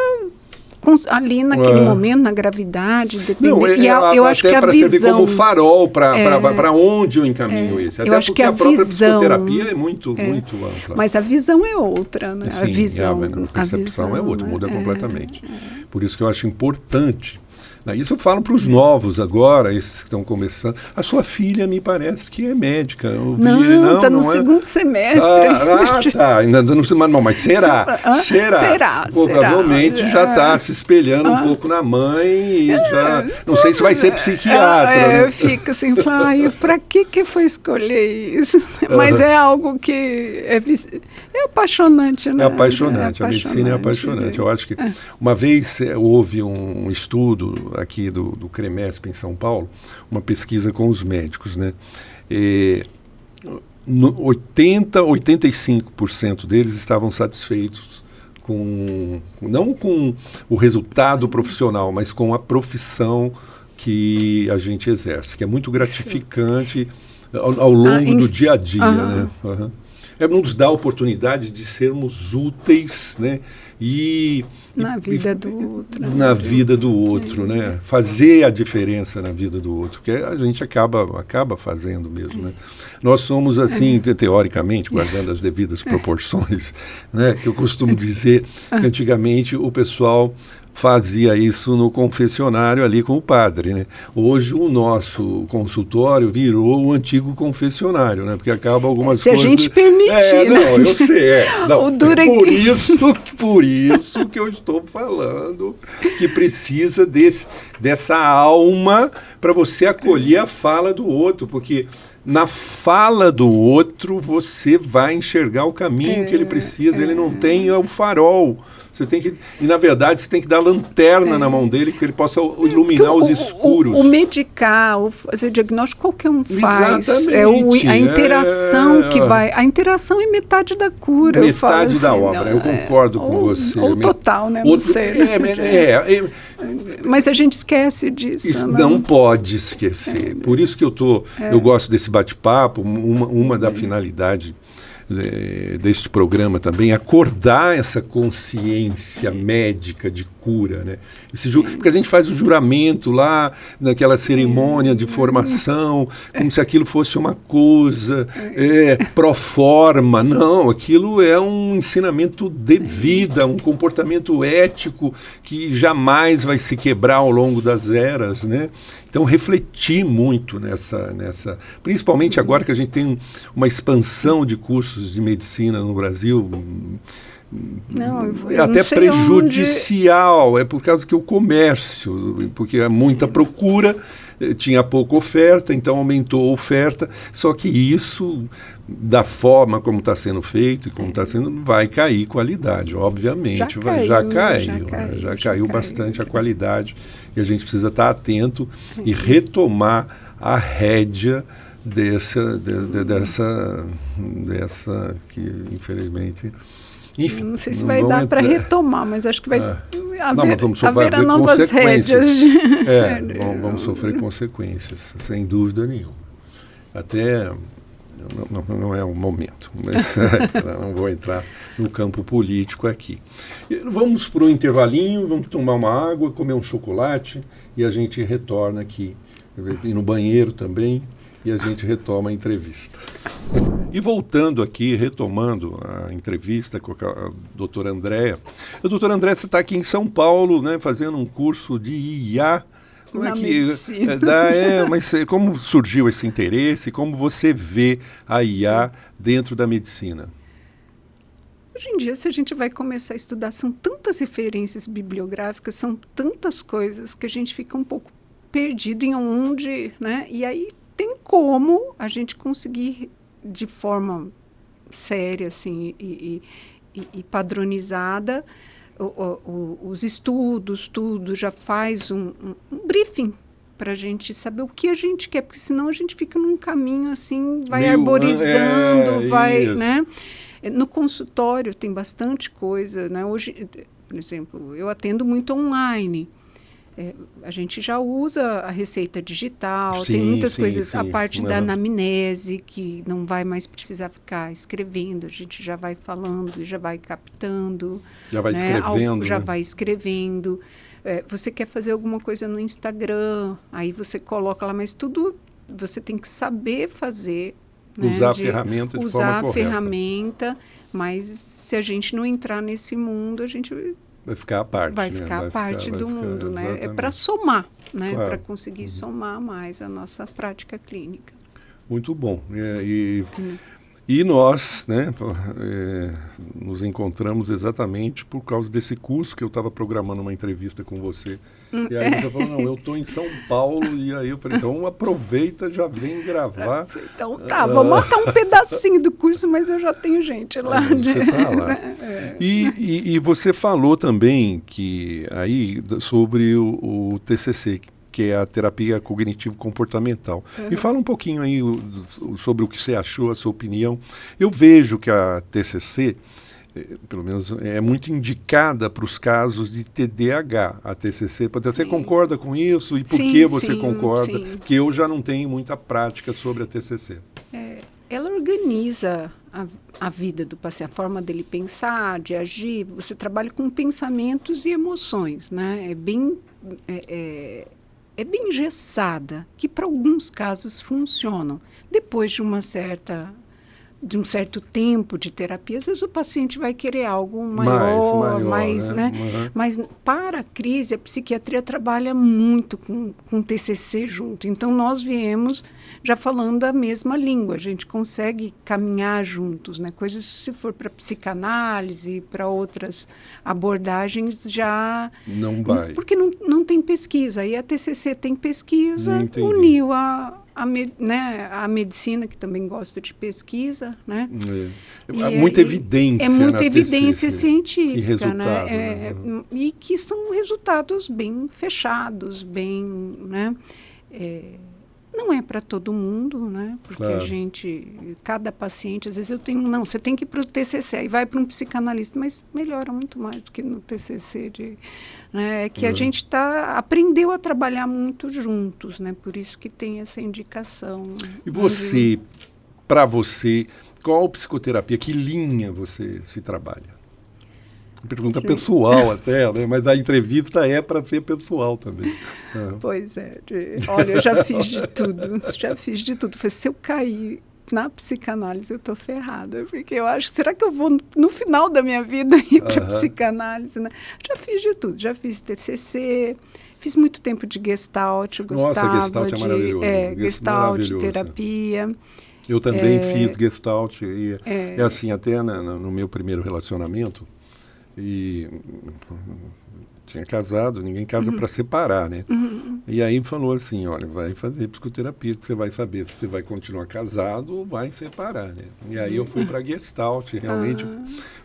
ali naquele momento, na gravidade, dependendo. Eu acho que a visão... Servir como farol para onde eu encaminho isso. Até porque a própria psicoterapia é muito ampla. Mas a visão é outra, né? Sim, a visão, a percepção é outra, muda completamente. Por isso que eu acho importante. Isso eu falo para os novos agora, esses que estão começando. A sua filha me parece que é médica. Não, está no segundo semestre. Tá. Ainda não, mas será? Será. Provavelmente já está se espelhando um pouco na mãe e já... Não sei se vai ser psiquiatra. Né? Eu fico assim, para que foi escolher isso? Mas é algo que é apaixonante, né? É apaixonante, a medicina é apaixonante. Eu acho que uma vez houve um estudo aqui do CREMESP em São Paulo, uma pesquisa com os médicos, né? 85% deles estavam satisfeitos não com o resultado profissional, mas com a profissão que a gente exerce, que é muito gratificante ao longo do dia a dia, né? Nos dá a oportunidade de sermos úteis, né? Na vida do outro. Na vida do outro, né? Fazer a diferença na vida do outro, que a gente acaba fazendo mesmo, né? Nós somos assim, teoricamente, guardando as devidas proporções, né? Que eu costumo dizer que antigamente o pessoal fazia isso no confessionário ali com o padre, né? Hoje o nosso consultório virou o antigo confessionário, né? Porque acaba algumas coisas... Se a gente permitir, né? Não, eu sei, Não, por isso que eu estou falando que precisa dessa alma para você acolher a fala do outro, porque na fala do outro você vai enxergar o caminho que ele precisa, ele não tem o farol. E na verdade você tem que dar lanterna na mão dele para que ele possa iluminar os escuros. O medicar, o fazer diagnóstico, qualquer um faz. Exatamente. A interação que vai... A interação é metade da cura. Metade da obra, eu concordo com você. Ou total, né? Não sei. Mas a gente esquece disso. Isso não pode esquecer. Por isso que eu gosto desse bate-papo, uma da finalidade deste programa também, acordar essa consciência médica de cura, né? Porque a gente faz o juramento lá, naquela cerimônia de formação, como se aquilo fosse uma coisa pro forma. Não, aquilo é um ensinamento de vida, um comportamento ético que jamais vai se quebrar ao longo das eras, né? Então, refletir muito nessa... Principalmente agora que a gente tem uma expansão de cursos de medicina no Brasil, até prejudicial, é por causa que o comércio, porque há muita procura, tinha pouca oferta, então aumentou a oferta, só que isso, da forma como está sendo feito e como está sendo, vai cair qualidade, obviamente. Já caiu bastante a qualidade, e a gente precisa estar atento e retomar a rédea dessa que, infelizmente... Enfim, não sei se vai dar para retomar, mas acho que vai haverá haver novas rédeas. Vamos sofrer consequências, sem dúvida nenhuma. Até não é o momento, mas não vou entrar no campo político aqui. Vamos para o intervalinho, vamos tomar uma água, comer um chocolate e a gente retorna aqui. Ir no banheiro também e a gente retoma a entrevista. E voltando aqui, retomando a entrevista com a doutora Andréa. A doutora Andréa, você está aqui em São Paulo, né, fazendo um curso de IA. Como na é que medicina. Mas como surgiu esse interesse? Como você vê a IA dentro da medicina? Hoje em dia, se a gente vai começar a estudar, são tantas referências bibliográficas, são tantas coisas que a gente fica um pouco perdido em onde, né? E aí tem como a gente conseguir de forma séria assim, e padronizada os estudos, tudo, já faz um briefing para a gente saber o que a gente quer, porque senão a gente fica num caminho assim, vai arborizando, né? No consultório tem bastante coisa, né? Hoje, por exemplo, eu atendo muito online. A gente já usa a receita digital, tem muitas coisas, a parte da anamnese, que não vai mais precisar ficar escrevendo, a gente já vai falando, já vai captando. Já vai escrevendo. Já vai escrevendo. Você quer fazer alguma coisa no Instagram, aí você coloca lá, mas tudo você tem que saber fazer. Usar a ferramenta de forma correta. Usar a ferramenta, mas se a gente não entrar nesse mundo, a gente... vai ficar à parte. Vai ficar à parte do mundo, né? Exatamente. É para somar, né? Claro. Para conseguir somar mais a nossa prática clínica. Muito bom. E nós, né, nos encontramos exatamente por causa desse curso que eu estava programando uma entrevista com você. E aí você falou, não, eu estou em São Paulo, e aí eu falei, então aproveita, já vem gravar. Então tá, vou montar um pedacinho do curso, mas eu já tenho gente lá. Você está lá. E você falou também que aí sobre o TCC, que é a terapia cognitivo-comportamental. Me fala um pouquinho aí sobre o que você achou, a sua opinião. Eu vejo que a TCC, pelo menos, é muito indicada para os casos de TDAH, a TCC. Você concorda com isso? E por que você concorda? Sim. Porque eu já não tenho muita prática sobre a TCC. Ela organiza a vida do paciente, a forma dele pensar, de agir. Você trabalha com pensamentos e emoções, né? É bem engessada, que para alguns casos funcionam. Depois de um certo tempo de terapia, às vezes o paciente vai querer algo maior, né? Mas para a crise, a psiquiatria trabalha muito com TCC junto. Então, nós viemos já falando a mesma língua, a gente consegue caminhar juntos, né? Coisas, se for para psicanálise, para outras abordagens, já... Não vai. Porque não tem pesquisa. Aí a TCC tem pesquisa, uniu a medicina, que também gosta de pesquisa, né? Muita evidência. É muita evidência científica, e resultado, né? E que são resultados bem fechados, bem, né? Não é para todo mundo, né? Porque cada paciente, às vezes eu tenho, não, você tem que ir para o TCC, aí vai para um psicanalista, mas melhora muito mais do que no TCC, né? É que a gente aprendeu a trabalhar muito juntos, né? Por isso que tem essa indicação. E você, para você, qual psicoterapia, que linha você se trabalha? Pergunta pessoal até, né? Mas a entrevista é para ser pessoal também. Pois é. Olha, eu já fiz de tudo. Se eu cair na psicanálise, eu estou ferrada. Porque eu acho, será que eu vou, no final da minha vida, ir para psicanálise? Né? Já fiz de tudo. Já fiz TCC, fiz muito tempo de Gestalt. Nossa, Gestalt é maravilhoso. Gestalt, terapia. Eu também fiz Gestalt. E assim, até no meu primeiro relacionamento, e tinha casado, ninguém casa para separar, né? E aí falou assim, olha, vai fazer psicoterapia, que você vai saber se você vai continuar casado ou vai separar, né? E aí eu fui para Gestalt, realmente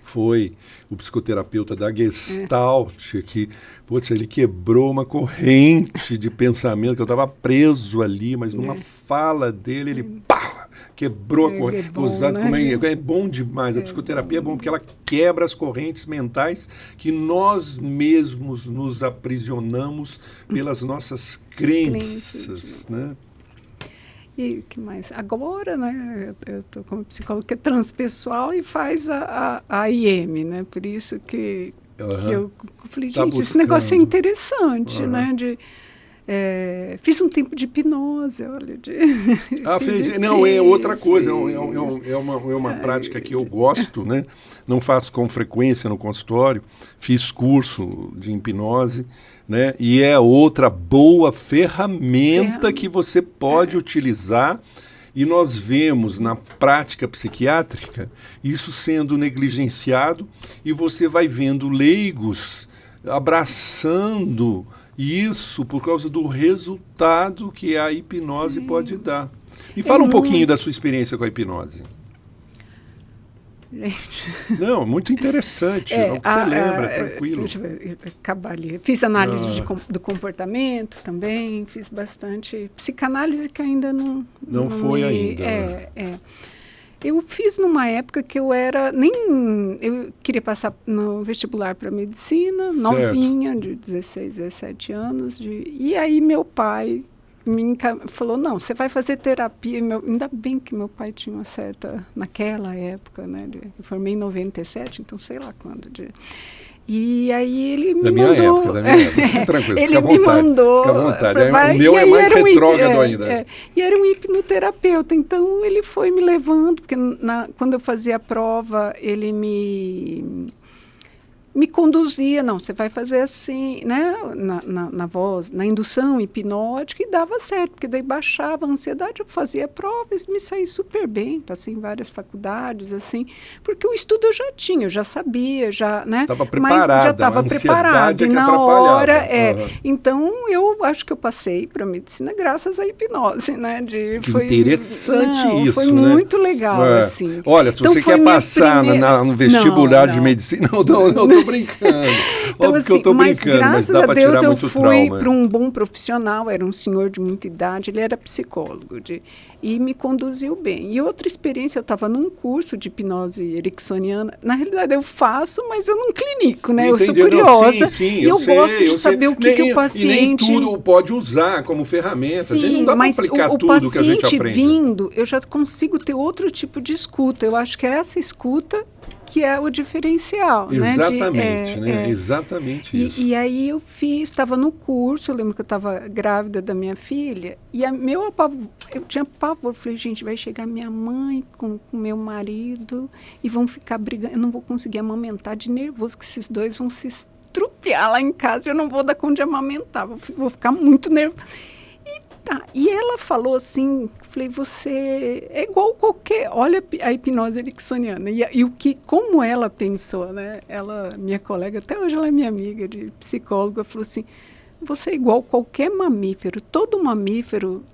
foi o psicoterapeuta da Gestalt que, poxa, ele quebrou uma corrente de pensamento, que eu estava preso ali, mas numa fala dele, ele pá, quebrou a corrente. É bom, né? É bom demais, a psicoterapia é bom porque ela quebra as correntes mentais que nós mesmos nos aprisionamos pelas nossas crenças, né? E o que mais? Agora, né, eu estou como psicóloga que é transpessoal e faz a IM, né? Por isso que eu falei, gente, esse negócio é interessante, né? Fiz um tempo de hipnose, olha. Não, é outra coisa, é uma prática que eu gosto, né? Não faço com frequência no consultório, fiz curso de hipnose, né? E é outra boa ferramenta que você pode utilizar, e nós vemos na prática psiquiátrica isso sendo negligenciado, e você vai vendo leigos abraçando isso por causa do resultado que a hipnose pode dar. Me fala um pouquinho da sua experiência com a hipnose. Gente. Não, muito interessante. O que você lembra, tranquilo. Deixa eu acabar ali. Fiz análise do comportamento também, fiz bastante. Psicanálise que ainda não foi ainda. Eu fiz numa época que eu queria passar no vestibular para medicina, novinha, de 16, 17 anos. E aí meu pai falou, não, você vai fazer terapia. Ainda bem que meu pai tinha uma certa, naquela época, né? Eu formei em 97, então sei lá quando. E aí ele me mandou... Da minha época. Tranquilo, ele me mandou... Fica à vontade. O meu é mais retrógrado ainda. E era um hipnoterapeuta, então ele foi me levando, porque quando eu fazia a prova, ele me conduzia, não, você vai fazer assim, né, na voz, na indução hipnótica, e dava certo, porque daí baixava a ansiedade, eu fazia provas, me saí super bem, passei em várias faculdades, assim, porque o estudo eu já tinha, eu já sabia, né, estava preparada, mas já estava preparada, e na hora, então eu acho que eu passei para a medicina graças à hipnose, né, foi interessante isso, foi muito legal, assim. Olha, se você quer passar no vestibular de medicina, não, tô brincando. Então, assim, que eu tô brincando, graças mas dá a Deus eu fui para um bom profissional, era um senhor de muita idade, ele era psicólogo e me conduziu bem. E outra experiência, eu estava num curso de hipnose ericksoniana, na realidade eu faço, mas eu não clinico, né? Entendi. Eu sou curiosa, sim, e eu gosto de saber o que o paciente... E nem tudo pode usar como ferramenta, sim, não dá para aplicar tudo que a gente aprende. O paciente vindo, eu já consigo ter outro tipo de escuta, eu acho que é essa escuta que é o diferencial. Exatamente, né? Exatamente isso. E aí eu estava no curso, eu lembro que eu estava grávida da minha filha, e eu tinha pavor, falei, gente, vai chegar minha mãe com meu marido e vão ficar brigando, eu não vou conseguir amamentar de nervoso, que esses dois vão se estrupiar lá em casa, eu não vou dar conta de amamentar, vou ficar muito nervosa. E ela falou assim, falei, você é igual qualquer... Olha a hipnose ericksoniana. Como ela pensou, né? Minha colega, até hoje ela é minha amiga de psicóloga, falou assim, você é igual qualquer mamífero. Todo mamífero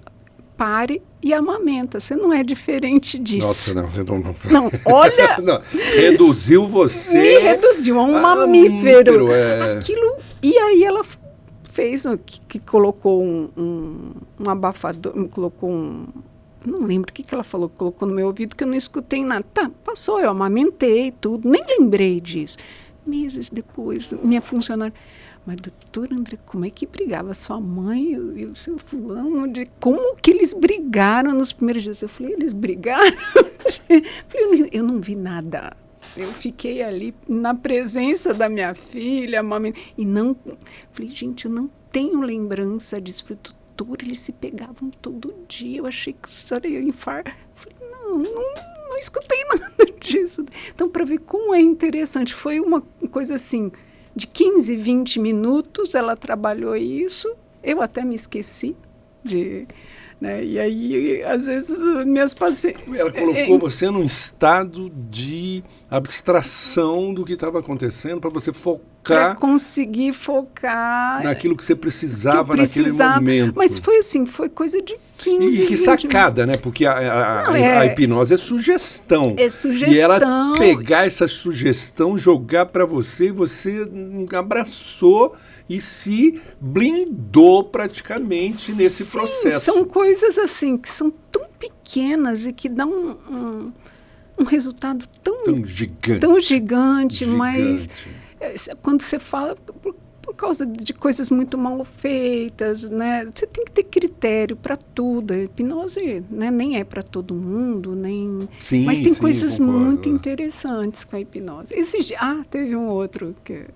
pare e amamenta. Você não é diferente disso. Nossa, não, olha... Não, reduziu você... Me reduziu a um mamífero. Aquilo... E aí ela... fez, que colocou um abafador, colocou não lembro o que ela falou, colocou no meu ouvido, que eu não escutei nada. Tá, passou, eu amamentei tudo, nem lembrei disso. Meses depois, minha funcionária, mas doutor André, como é que brigava sua mãe e o seu fulano? Como que eles brigaram nos primeiros dias? Eu falei, eles brigaram? Eu não vi nada. Eu fiquei ali na presença da minha filha, e não... Falei, gente, eu não tenho lembrança disso. Falei, doutor, eles se pegavam todo dia. Eu achei que isso era infarto. Falei, não escutei nada disso. Então, para ver como é interessante, foi uma coisa assim, de 15, 20 minutos, ela trabalhou isso. Eu até me esqueci né? E aí, às vezes, minhas pacientes... Ela colocou você num estado de abstração do que estava acontecendo, para você focar focar... Para conseguir focar... naquilo que você precisava naquele momento. Mas foi assim, foi coisa de 15, E que sacada, né? Porque a hipnose é sugestão. É sugestão. E ela pegar essa sugestão, jogar para você, você abraçou e se blindou praticamente nesse processo. São coisas assim, que são tão pequenas e que dão um resultado tão gigante, mas quando você fala... Por causa de coisas muito mal feitas, né? Você tem que ter critério para tudo. A hipnose, né, nem é para todo mundo, nem... Sim, mas tem sim, coisas concordo. Muito interessantes com a hipnose. Teve um outro que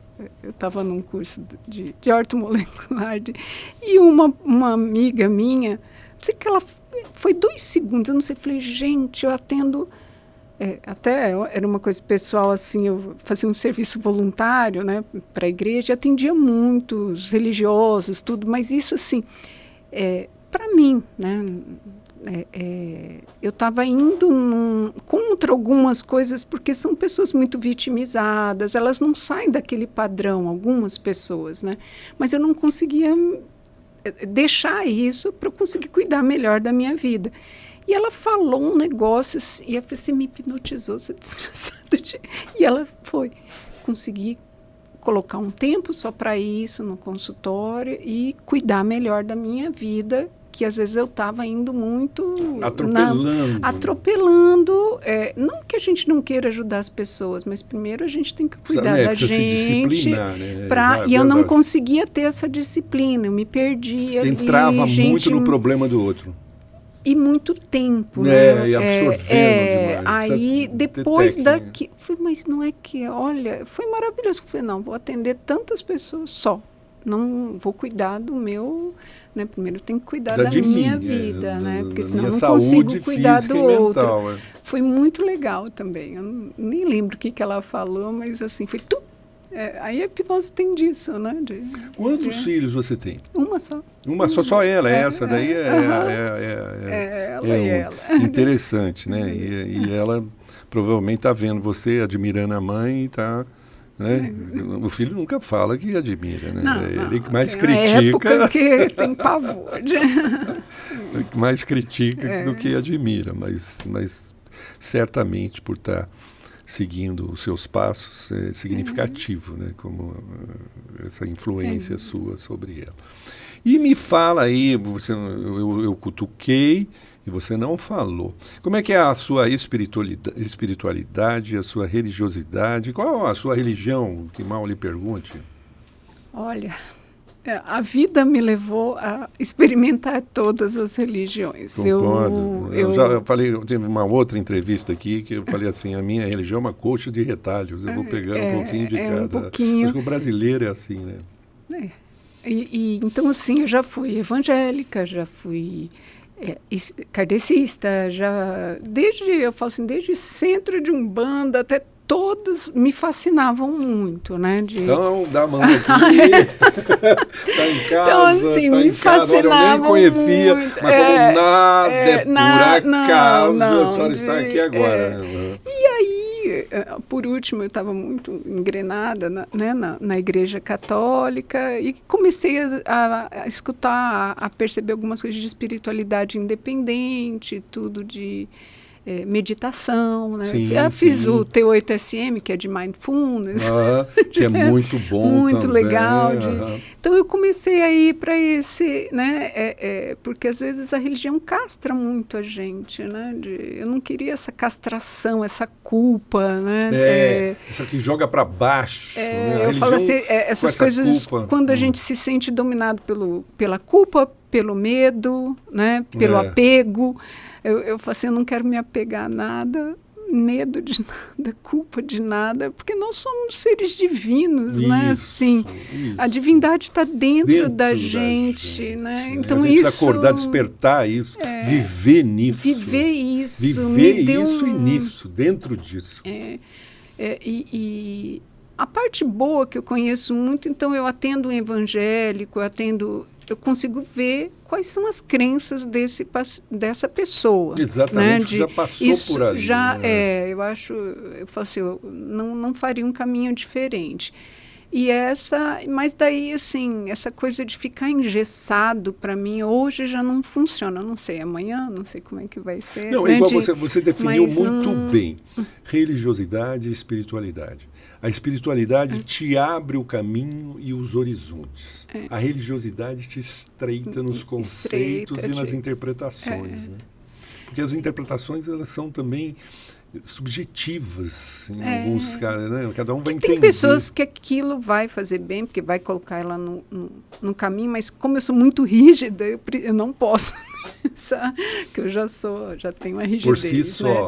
eu estava num curso de ortomolecular e uma amiga minha, não sei que ela foi 2 segundos, eu não sei, falei, gente, eu atendo... até era uma coisa pessoal, assim, eu fazia um serviço voluntário, né, para a igreja, atendia muitos religiosos, tudo, mas isso, assim, para mim, né, eu estava indo contra algumas coisas, porque são pessoas muito vitimizadas, elas não saem daquele padrão, algumas pessoas, né, mas eu não conseguia deixar isso para eu conseguir cuidar melhor da minha vida. E ela falou um negócio, e eu falei, você me hipnotizou, você é desgraçada. E ela consegui colocar um tempo só para isso no consultório e cuidar melhor da minha vida, que às vezes eu estava indo muito... Atropelando. Não que a gente não queira ajudar as pessoas, mas primeiro a gente tem que cuidar da gente. Se disciplinar, né? E eu não conseguia ter essa disciplina, eu me perdia. Você entrava muito no problema do outro. E muito tempo, né? E absorvendo demais. Aí, depois daqui... mas não é que... Olha, foi maravilhoso. Eu falei, não, vou atender tantas pessoas só. Não vou cuidar do meu... Né? Primeiro eu tenho que cuidar da minha vida, né? Porque senão eu não consigo cuidar do outro. Mental, Foi muito legal também. Eu nem lembro o que ela falou, mas assim, foi tudo. Aí a hipnose tem disso, né? Quantos filhos você tem? Uma só. Uma só ela, essa daí ela e ela. Interessante, né? E ela provavelmente está vendo você admirando a mãe e está... Né? O filho nunca fala que admira, né? Ele mais critica. Época que tem pavor. Mais critica do que admira, mas certamente por estar seguindo os seus passos é significativo, né? Como essa influência sua sobre ela. E me fala aí, eu cutuquei e você não falou. Como é que é a sua espiritualidade, a sua religiosidade? Qual a sua religião, que mal lhe pergunte? Olha, a vida me levou a experimentar todas as religiões. Concordo. Eu já falei, teve uma outra entrevista aqui que eu falei assim, a minha religião é uma colcha de retalhos, eu vou pegando um pouquinho de cada. Acho que o brasileiro é assim, né? Então, assim, eu já fui evangélica, já fui kardecista, eu falo assim, desde centro de Umbanda até todos me fascinavam muito, né? Então, dá a mão aqui, tá em casa, então, assim, tá me fascinavam muito. Eu nem conhecia, mas como nada por acaso, a senhora está aqui agora. E aí, por último, eu estava muito engrenada na Igreja Católica e comecei a escutar, a perceber algumas coisas de espiritualidade independente, tudo de meditação, né? Fiz o T8SM, que é de mindfulness. Que é muito bom muito também. Legal. Então eu comecei a ir para esse, né? Porque às vezes a religião castra muito a gente, né? Eu não queria essa castração, essa culpa, né? Essa que joga para baixo. Né? Eu falo assim, essas coisas culpa. Quando a gente se sente dominado pela culpa, pelo medo, né? Pelo apego. Eu falo assim, eu não quero me apegar a nada, medo de nada, culpa de nada, porque nós somos seres divinos, né? Assim, a divindade está dentro da gente, né? Então a gente precisa acordar, despertar isso, viver nisso. Viver isso. Viver isso e nisso, dentro disso. E a parte boa que eu conheço muito, então eu atendo um evangélico, eu consigo ver quais são as crenças dessa pessoa. Exatamente, né? Já passou por ali. Eu falo assim, eu não faria um caminho diferente. Mas daí, assim, essa coisa de ficar engessado, para mim, hoje já não funciona. Não sei, amanhã, não sei como é que vai ser. Não, né? é igual você definiu muito não... bem. Religiosidade e espiritualidade. A espiritualidade te abre o caminho e os horizontes. A religiosidade te estreita nos conceitos e nas interpretações. Né? Porque as interpretações, elas são também subjetivas em alguns casos, né? Cada um vai entender. Tem pessoas que aquilo vai fazer bem, porque vai colocar ela no caminho, mas como eu sou muito rígida, eu não posso. Que eu já tenho uma rigidez. Por si só,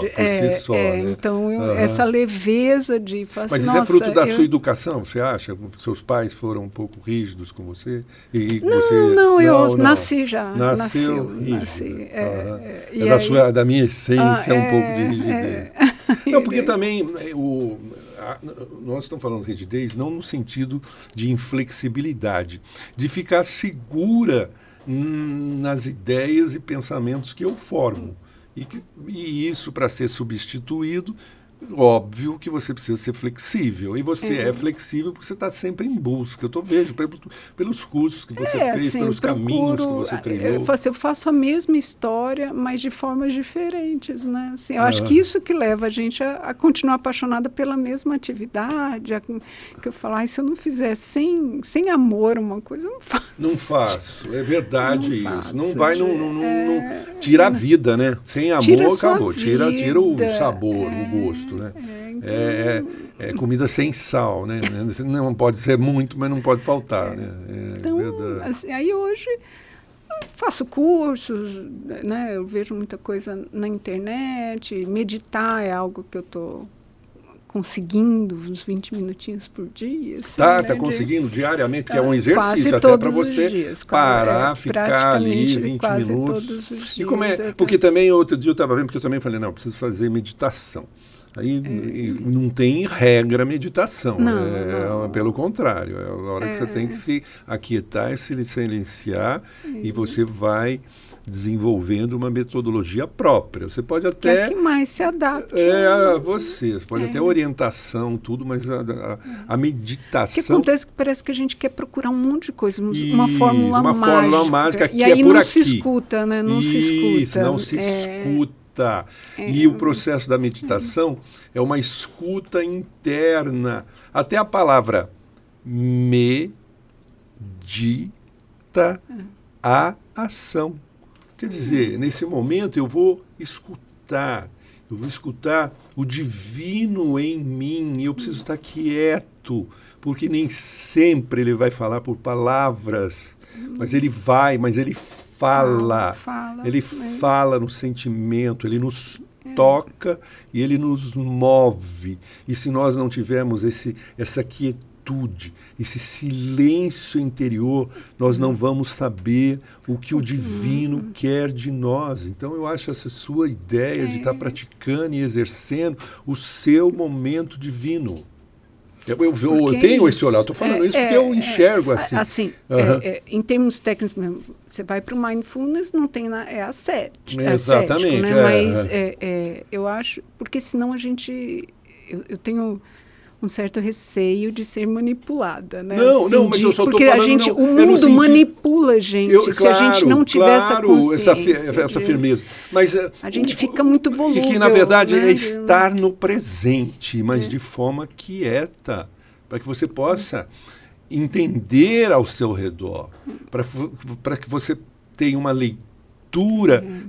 né? Então, essa leveza de falar mas assim, isso é fruto da sua educação, você acha? Seus pais foram um pouco rígidos com você? Eu nasci já. Nasceu rígido. Nasci, da minha essência um pouco de rigidez. Não, porque também nós estamos falando de rigidez não no sentido de inflexibilidade, de ficar segura nas ideias e pensamentos que eu formo. E isso, para ser substituído, óbvio que você precisa ser flexível. E você é flexível porque você está sempre em busca. Eu vejo pelos cursos que você fez, assim, pelos caminhos que você trilhou. Eu faço a mesma história, mas de formas diferentes. Né? Assim, eu acho que isso que leva a gente a continuar apaixonada pela mesma atividade. Que eu falo, se eu não fizer sem amor uma coisa, eu não faço. Não faço, é verdade isso. Não vai, não tira a vida, né? Sem amor, acabou. Tira o sabor, o gosto. Né? É comida sem sal, né? Não pode ser muito, mas não pode faltar, né? Então, assim, aí hoje eu faço cursos, né? Eu vejo muita coisa na internet, meditar é algo que eu estou conseguindo uns 20 minutinhos por dia. Assim, tá conseguindo diariamente, porque é um exercício até para você dias, parar, ficar ali 20 minutos. Todos os dias, e como porque também outro dia eu estava vendo, porque eu também falei, não, eu preciso fazer meditação. Aí não tem regra meditação, não. Pelo contrário, é a hora que você tem que se aquietar e se silenciar e você vai desenvolvendo uma metodologia própria. Você pode até... Que é que mais se adapte. Você pode até orientação, tudo, mas a meditação... O que acontece é que parece que a gente quer procurar um monte de coisa, uma fórmula mágica. Fórmula mágica que e aí é por não aqui. Se escuta, né? Não se escuta. Não se escuta. E o processo da meditação é uma escuta interna. Até a palavra medita, a ação. Quer dizer, nesse momento eu vou escutar o divino em mim, e eu preciso estar quieto, porque nem sempre ele vai falar por palavras, mas ele fala. Ele fala no sentimento, ele nos toca e ele nos move. E se nós não tivermos essa quietude, esse silêncio interior, nós não vamos saber o que o divino quer de nós. Então eu acho essa sua ideia de estar praticando e exercendo o seu momento divino. Eu tenho esse olhar, estou falando isso porque eu enxergo assim. Assim, em termos técnicos mesmo, você vai para o mindfulness, não tem ascético. Exatamente. Né? Mas eu acho, porque senão eu tenho um certo receio de ser manipulada, né? Não, mas eu só estou falando... O mundo manipula a gente, se a gente não tiver essa consciência. Essa firmeza. Mas, a gente fica muito volúvel. E que, na verdade, é estar no presente, mas de forma quieta, para que você possa entender ao seu redor, para que você tenha uma leitura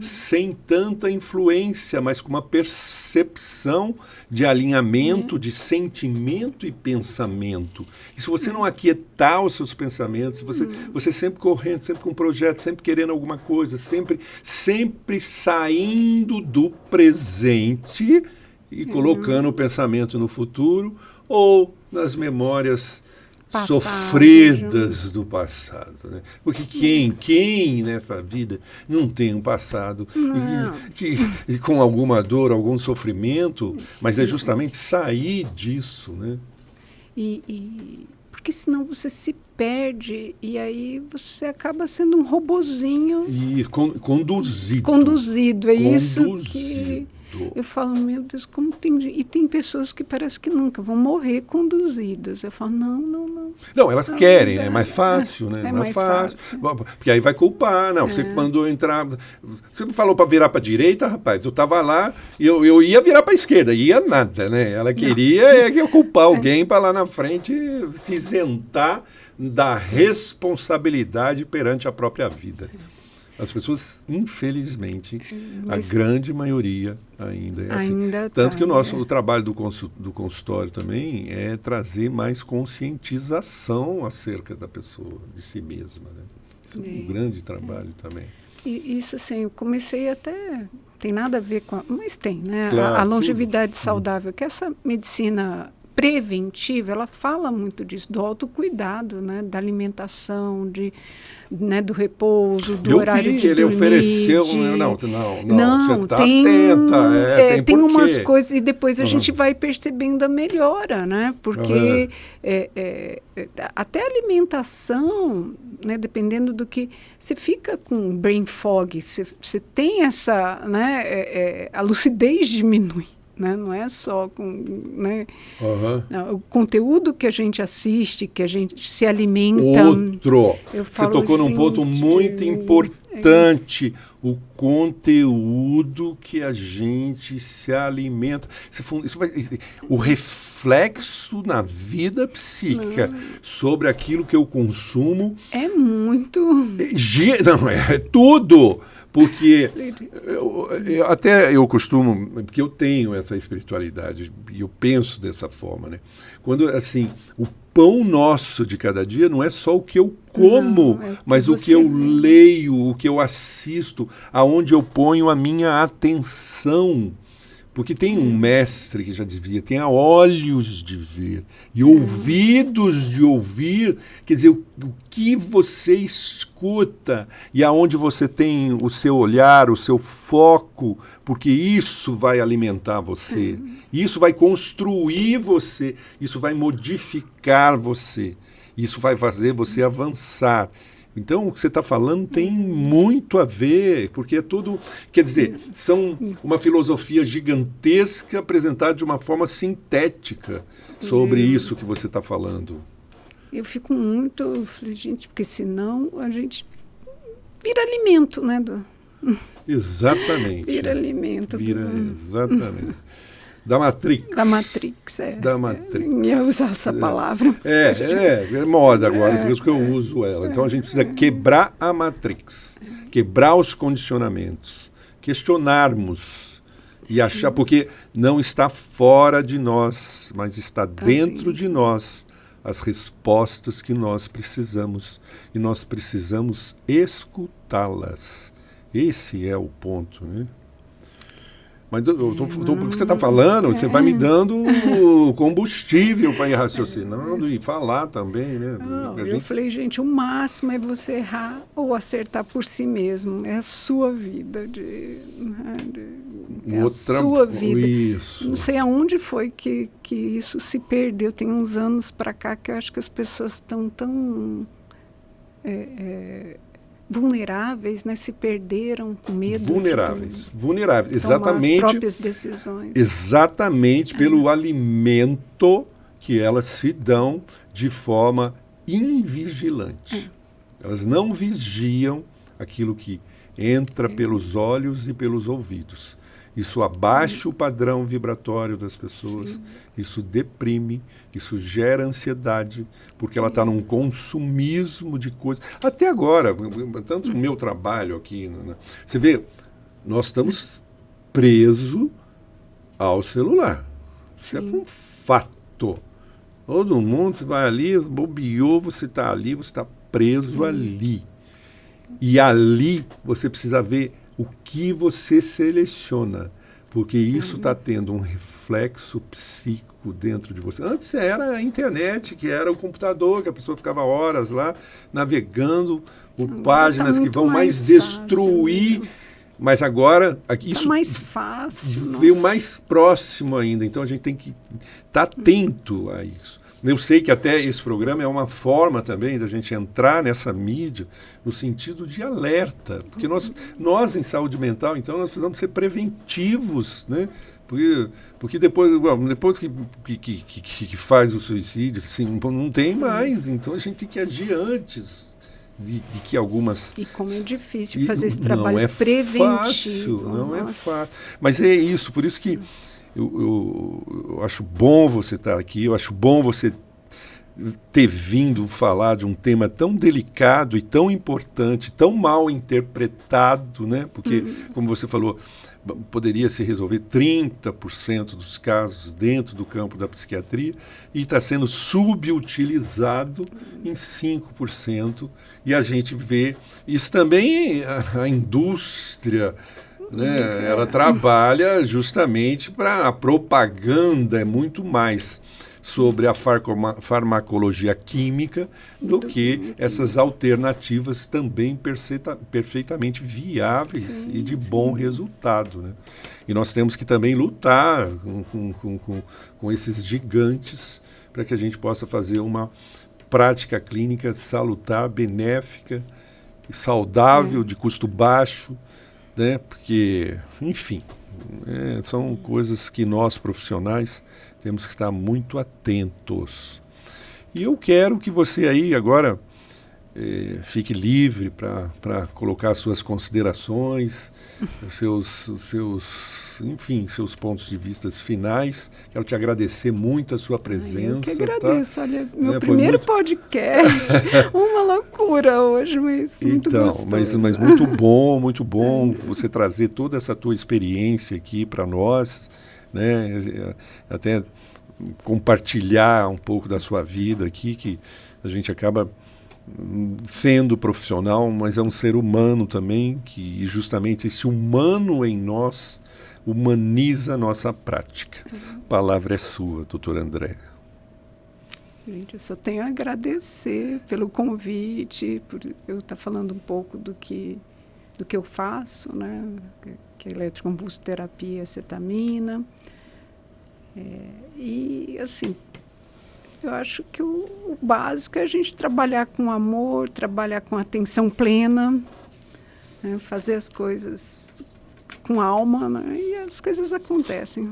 sem tanta influência, mas com uma percepção de alinhamento, de sentimento e pensamento. E se você não aquietar os seus pensamentos, você sempre correndo, sempre com um projeto, sempre querendo alguma coisa, sempre saindo do presente e colocando o pensamento no futuro ou nas memórias sofridas do passado, né? Porque quem nessa vida não tem um passado e com alguma dor, algum sofrimento, mas é justamente sair disso, né? Porque senão você se perde e aí você acaba sendo um robozinho. E conduzido. Conduzido, isso que... Eu falo, meu Deus, como tem... E tem pessoas que parece que nunca vão morrer conduzidas. Eu falo, não. Não, elas querem, é mais fácil, né? É mais fácil. Porque aí vai culpar, não, você mandou entrar... Você me falou para virar para a direita, rapaz, eu estava lá e eu ia virar para a esquerda, ia nada, né? Ela queria eu culpar alguém para lá na frente se isentar da responsabilidade perante a própria vida. As pessoas, infelizmente, a grande maioria ainda é assim. Tanto que o trabalho do consultório também é trazer mais conscientização acerca da pessoa, de si mesma, né? Isso é um grande trabalho também. E isso, assim, eu comecei até... Tem nada a ver com... Mas tem, né? Claro, a longevidade saudável, que essa medicina preventiva, ela fala muito disso, do autocuidado, né? Da alimentação, né, do repouso, do horário de ele dormir. Ofereceu... Não, você está atenta. Tem umas coisas, e depois a gente vai percebendo a melhora, né? Porque até a alimentação, né, dependendo do que... Você fica com brain fog, você tem essa... Né, a lucidez diminui. Né? Não é só com, né? O conteúdo que a gente assiste, que a gente se alimenta. Você tocou num ponto muito importante. O conteúdo que a gente se alimenta. O reflexo na vida psíquica sobre aquilo que eu consumo. É muito. Não, é tudo. Porque eu costumo, porque eu tenho essa espiritualidade e eu penso dessa forma, né? Quando, assim, o pão nosso de cada dia não é só o que eu como, mas o que eu leio, o que eu assisto, aonde eu ponho a minha atenção. Porque tem um mestre que já dizia, tenha olhos de ver e ouvidos de ouvir, quer dizer, o que você escuta e aonde você tem o seu olhar, o seu foco, porque isso vai alimentar você, isso vai construir você, isso vai modificar você, isso vai fazer você avançar. Então, o que você está falando tem muito a ver, porque é tudo... Quer dizer, são uma filosofia gigantesca apresentada de uma forma sintética sobre isso que você está falando. Eu fico muito... Gente, porque senão a gente vira alimento, né? Exatamente. Vira alimento. Exatamente. Da Matrix. Da Matrix. Ia usar essa palavra. É moda agora, por isso que eu uso ela. Então a gente precisa quebrar a Matrix, quebrar os condicionamentos, questionarmos e achar, porque não está fora de nós, mas está dentro de nós as respostas que nós precisamos e nós precisamos escutá-las. Esse é o ponto, né? Mas porque você está falando, você vai me dando combustível para ir raciocinando e falar também, né? Eu falei, gente, o máximo é você errar ou acertar por si mesmo. É a sua vida. É a sua vida. Isso. Não sei aonde foi que isso se perdeu. Tem uns anos para cá que eu acho que as pessoas estão tão... vulneráveis, né? Se perderam com medo. Vulneráveis, exatamente. As próprias decisões. Exatamente pelo alimento que elas se dão de forma invigilante. Elas não vigiam aquilo que entra pelos olhos e pelos ouvidos. Isso abaixa o padrão vibratório das pessoas, isso deprime, isso gera ansiedade, porque ela está num consumismo de coisas. Até agora, tanto o meu trabalho aqui, né? Você vê, nós estamos presos ao celular. Isso é um fato. Todo mundo, você vai ali, bobeou, você está ali, você está preso ali. E ali você precisa ver o que você seleciona, porque isso está tendo um reflexo psíquico dentro de você. Antes era a internet, que era o computador, que a pessoa ficava horas lá navegando por páginas que vão mais destruir, mas agora isso mais fácil, veio mais próximo ainda, então a gente tem que estar atento a isso. Eu sei que até esse programa é uma forma também da gente entrar nessa mídia no sentido de alerta, porque nós em saúde mental, então, nós precisamos ser preventivos, né? Porque depois que faz o suicídio, assim, não tem mais, então a gente tem que agir antes de que algumas... E como é difícil fazer esse trabalho preventivo. Não é fácil. Mas é isso, por isso que eu acho bom você estar aqui, eu acho bom você ter vindo falar de um tema tão delicado e tão importante, tão mal interpretado, né? Porque, como você falou, poderia se resolver 30% dos casos dentro do campo da psiquiatria e está sendo subutilizado em 5%. E a gente vê isso também, a indústria, né, ela trabalha justamente para a propaganda, é muito mais sobre a farmacologia química do que essas alternativas também perfeitamente viáveis e de bom resultado, né? E nós temos que também lutar com esses gigantes para que a gente possa fazer uma prática clínica salutar, benéfica, saudável, de custo baixo, né? Porque, enfim, são coisas que nós profissionais temos que estar muito atentos. E eu quero que você aí agora fique livre para colocar suas considerações, seus pontos de vista finais. Quero te agradecer muito a sua presença. Eu que agradeço. Tá? Olha, meu primeiro podcast. Uma loucura hoje, mas muito gostoso. Mas muito bom você trazer toda essa tua experiência aqui para nós, né? Até compartilhar um pouco da sua vida aqui, que a gente acaba sendo profissional, mas é um ser humano também, que justamente esse humano em nós humaniza a nossa prática. A palavra é sua, doutora Andréia. Gente, eu só tenho a agradecer pelo convite, por eu estar falando um pouco do que eu faço, né? Que é eletroconvulsoterapia, acetamina. E, assim, eu acho que o básico é a gente trabalhar com amor, trabalhar com atenção plena, né? Fazer as coisas com alma, né? E as coisas acontecem,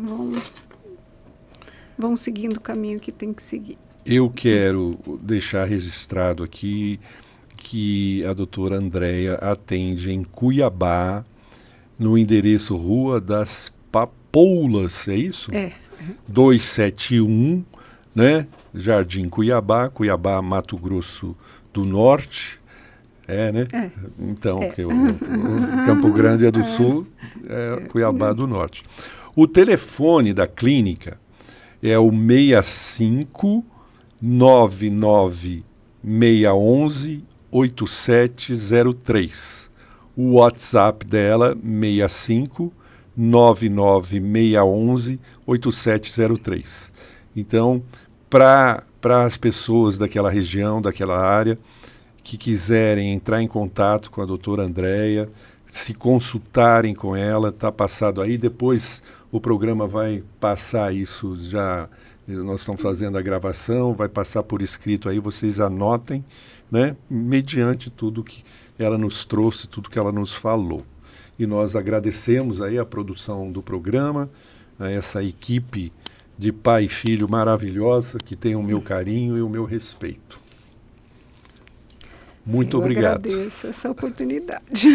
vão seguindo o caminho que tem que seguir. Eu quero deixar registrado aqui que a doutora Andréia atende em Cuiabá, no endereço Rua das Papoulas, é isso? 271, né? Jardim Cuiabá, Mato Grosso do Norte. Né? Então, porque o Campo Grande é do Sul, Cuiabá do Norte. O telefone da clínica é o 65 99 611 8703. O WhatsApp dela 65 99 611 8703. Então, para as pessoas daquela região, daquela área, que quiserem entrar em contato com a doutora Andréia, se consultarem com ela, está passado aí, depois o programa vai passar isso já, nós estamos fazendo a gravação, vai passar por escrito aí, vocês anotem, né, mediante tudo que ela nos trouxe, tudo que ela nos falou. E nós agradecemos aí a produção do programa, a essa equipe de pai e filho maravilhosa, que tem o meu carinho e o meu respeito. Muito obrigado. Eu agradeço essa oportunidade.